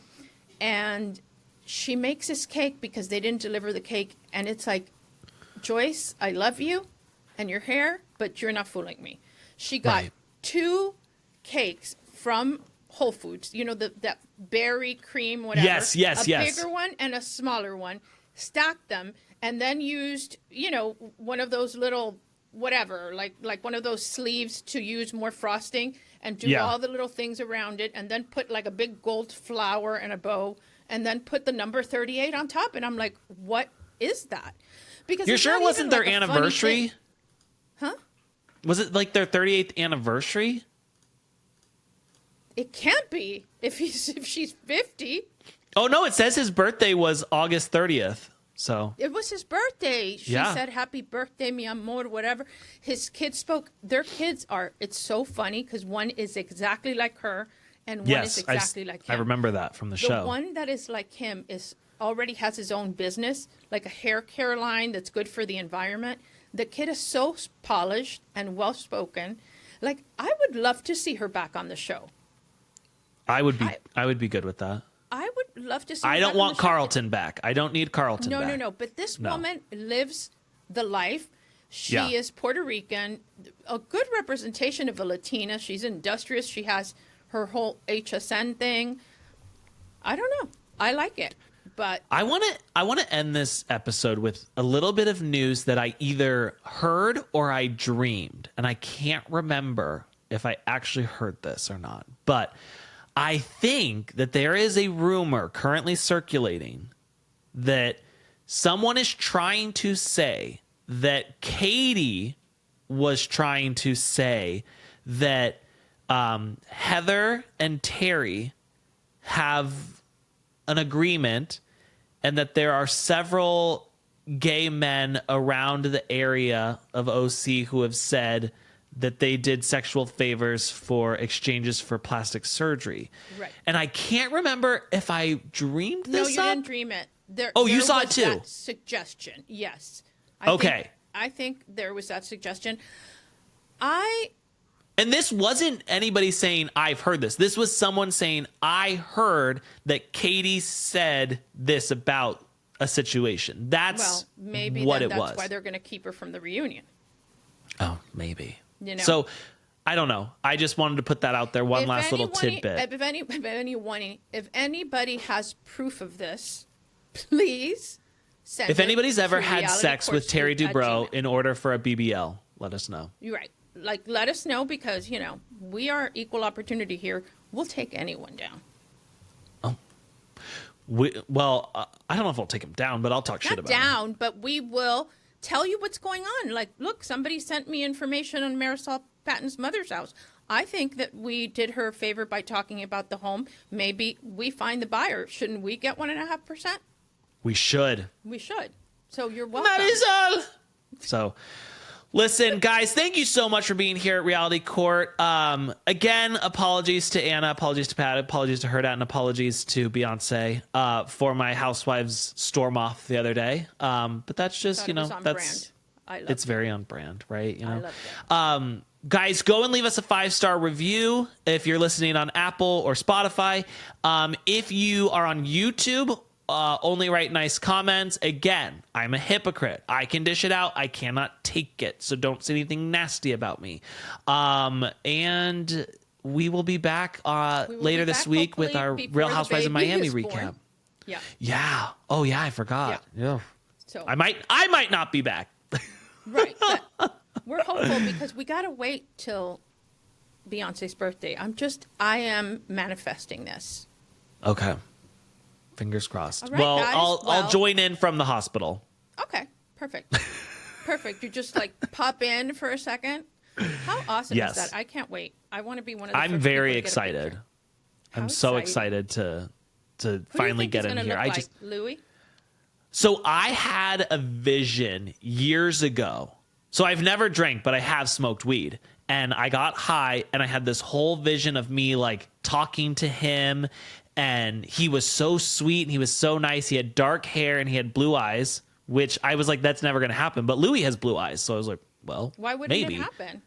And she makes this cake because they didn't deliver the cake. And it's like, Joyce, I love you and your hair, but you're not fooling me. She got 2 cakes from Whole Foods, that berry cream, whatever. Yes. A bigger one and a smaller one, stacked them, and then used, one of those little, whatever, like one of those sleeves to use more frosting and do all the little things around it, and then put like a big gold flower and a bow, and then put the number 38 on top. And I'm like, what is that? Because you're sure it wasn't their anniversary? Huh? Was it like their 38th anniversary? It can't be if she's 50. Oh, no, it says his birthday was August 30th. So it was his birthday. She said, happy birthday, mi amor, whatever. His kids spoke. Their kids it's so funny because one is exactly like her and one is exactly like him. I remember that from the show. The one that is like him already has his own business, like a hair care line that's good for the environment. The kid is so polished and well-spoken. Like, I would love to see her back on the show. I would be good with that. I would love to see her I don't back want Carlton back. I don't need Carlton back. No. But this woman lives the life. She is Puerto Rican, a good representation of a Latina. She's industrious. She has her whole HSN thing. I don't know. I like it. But I want to end this episode with a little bit of news that I either heard or I dreamed, and I can't remember if I actually heard this or not. But I think that there is a rumor currently circulating that someone is trying to say that Katie was trying to say that Heather and Terry have an agreement and that there are several gay men around the area of OC who have said that they did sexual favors for exchanges for plastic surgery. Right. And I can't remember if I dreamed this No, you up. didn't dream it. You saw it too? Suggestion, yes. Okay. I I think there was that suggestion. And this wasn't anybody saying, I've heard this. This was someone saying, I heard that Katie said this about a situation. That's maybe what it that's was. why they're going to keep her from the reunion. Oh, maybe. You know? So I don't know. I just wanted to put that out there. One last little tidbit. If anybody has proof of this, please send If it anybody's ever to had sex with Terry Dubrow realitycourtsuite@gmail.com. in order for a BBL, let us know. You're right. Like, let us know because, we are equal opportunity here. We'll take anyone down. Oh. I don't know if I'll take him down, but I'll talk shit about him. Not down, but we will tell you what's going on. Like, look, somebody sent me information on Marisol Patton's mother's house. I think that we did her a favor by talking about the home. Maybe we find the buyer. Shouldn't we get 1.5%? We should. We should. So you're welcome. Marisol! So... Listen, guys, thank you so much for being here at Reality Court. Again, apologies to Anna, apologies to Pat, apologies to Hurrdat, and apologies to Beyonce for my Housewives storm off the other day. But that's just, it's very on brand, right? I love that. Guys, go and leave us a 5-star review if you're listening on Apple or Spotify. If you are on YouTube, only write nice comments. Again, I'm a hypocrite. I can dish it out. I cannot take it. So don't say anything nasty about me. And we will be back later this week with our Real Housewives of Miami recap. Yeah. Yeah. Oh yeah, I forgot. Yeah. So I might not be back. Right. But we're hopeful because we got to wait till Beyonce's birthday. I am manifesting this. Okay. Fingers crossed. All right, guys. I'll join in from the hospital. Okay, perfect. Perfect. You just pop in for a second. How awesome is that? I can't wait. I want to be one of the I'm first very people to get a excited. picture. I'm so excited to finally get in here. Like Louis? So I had a vision years ago. So I've never drank, but I have smoked weed. And I got high and I had this whole vision of me talking to him. And he was so sweet and he was so nice. He had dark hair and he had blue eyes, which I was like, that's never going to happen. But Louis has blue eyes. So I was like, well, why wouldn't maybe it happen?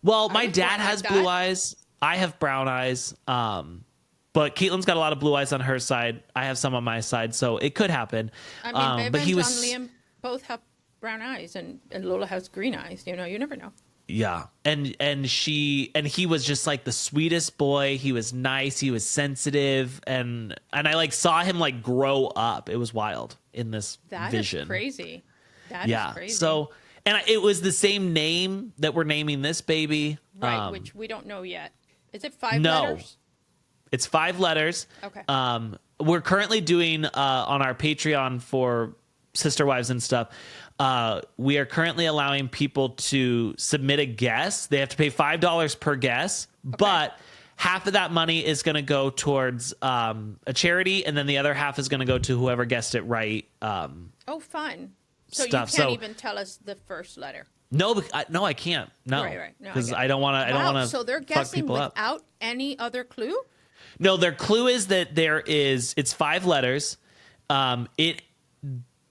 Well, my dad has blue eyes. I have brown eyes. But Caitlin's got a lot of blue eyes on her side. I have some on my side. So it could happen. I mean, but and Liam both have brown eyes and Lola has green eyes. You never know. Yeah. And he was just the sweetest boy. He was nice. He was sensitive. And I saw him grow up. It was wild in this vision. That is crazy. That is crazy. So, and it was the same name that we're naming this baby. Right. Which we don't know yet. Is it 5 letters? It's 5 letters. Okay. We're currently doing, on our Patreon for Sister Wives and stuff, we are currently allowing people to submit a guess. They have to pay $5 per guess, but half of that money is going to go towards a charity, and then the other half is going to go to whoever guessed it right. Fun. So stuff. You can't even tell us the first letter. No, I can't. No, right. Because I don't want to. I don't want to. So they're guessing without any other clue. No, their clue is that it's 5 letters.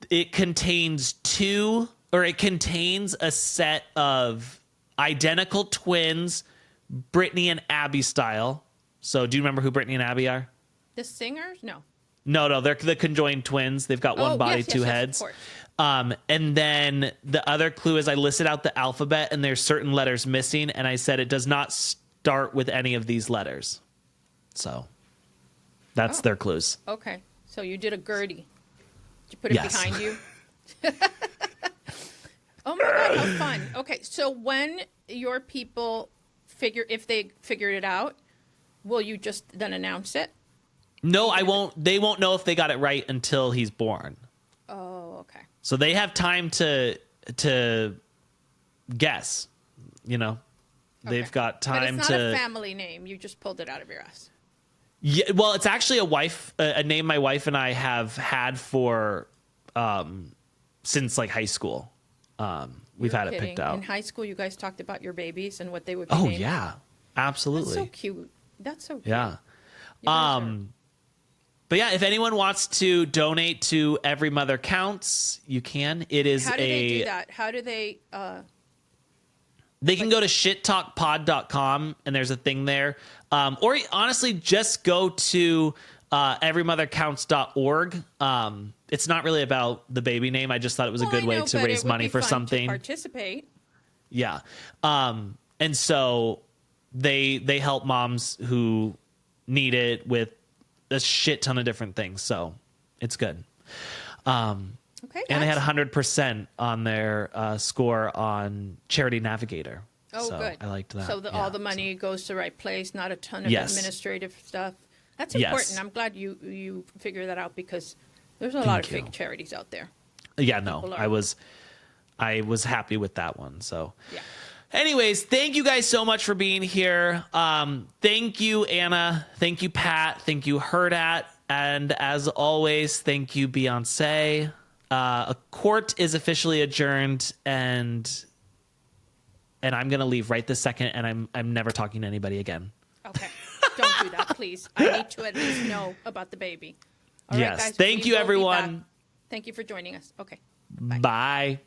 It contains a set of identical twins, Brittany and Abby style. So do you remember who Brittany and Abby are? The singers? No. No, they're the conjoined twins. They've got one body, two heads. Of course. And then the other clue is I listed out the alphabet and there's certain letters missing. And I said it does not start with any of these letters. So that's their clues. Okay. So you did a Gertie. Did you put it behind you? Oh my God, how fun. Okay, so when your people if they figured it out, will you just then announce it? No, I won't. They won't know if they got it right until he's born. Oh, okay. So they have time to guess, They've got time but it's not a family name. You just pulled it out of your ass. Yeah, well, it's actually a name my wife and I have had for since high school. We've had it picked out. In high school, you guys talked about your babies and what they would be named. Yeah, absolutely. That's so cute. That's so cute. Yeah. But yeah, if anyone wants to donate to Every Mother Counts, you can. It is How do they do that? How do they... They can go to shittalkpod.com and there's a thing there. Or honestly, just go to everymothercounts.org. It's not really about the baby name. I just thought it was a good way to raise money for something. To participate. Yeah. And so they help moms who need it with a shit ton of different things. So it's good. Okay. And they had 100% on their score on Charity Navigator. Oh, so good. I liked that. So all the money goes to the right place, not a ton of administrative stuff. That's important. Yes. I'm glad you figured that out because there's a lot of fake charities out there. Yeah, no, I was happy with that one. So, yeah. Anyways, thank you guys so much for being here. Thank you, Anna. Thank you, Pat. Thank you, Hurrdat. And as always, thank you, Beyonce. A court is officially adjourned, and I'm gonna leave right this second, and I'm never talking to anybody again. Okay, don't do that, please. I need to at least know about the baby. All yes, right, guys, thank you, everyone. Thank you for joining us. Okay, bye.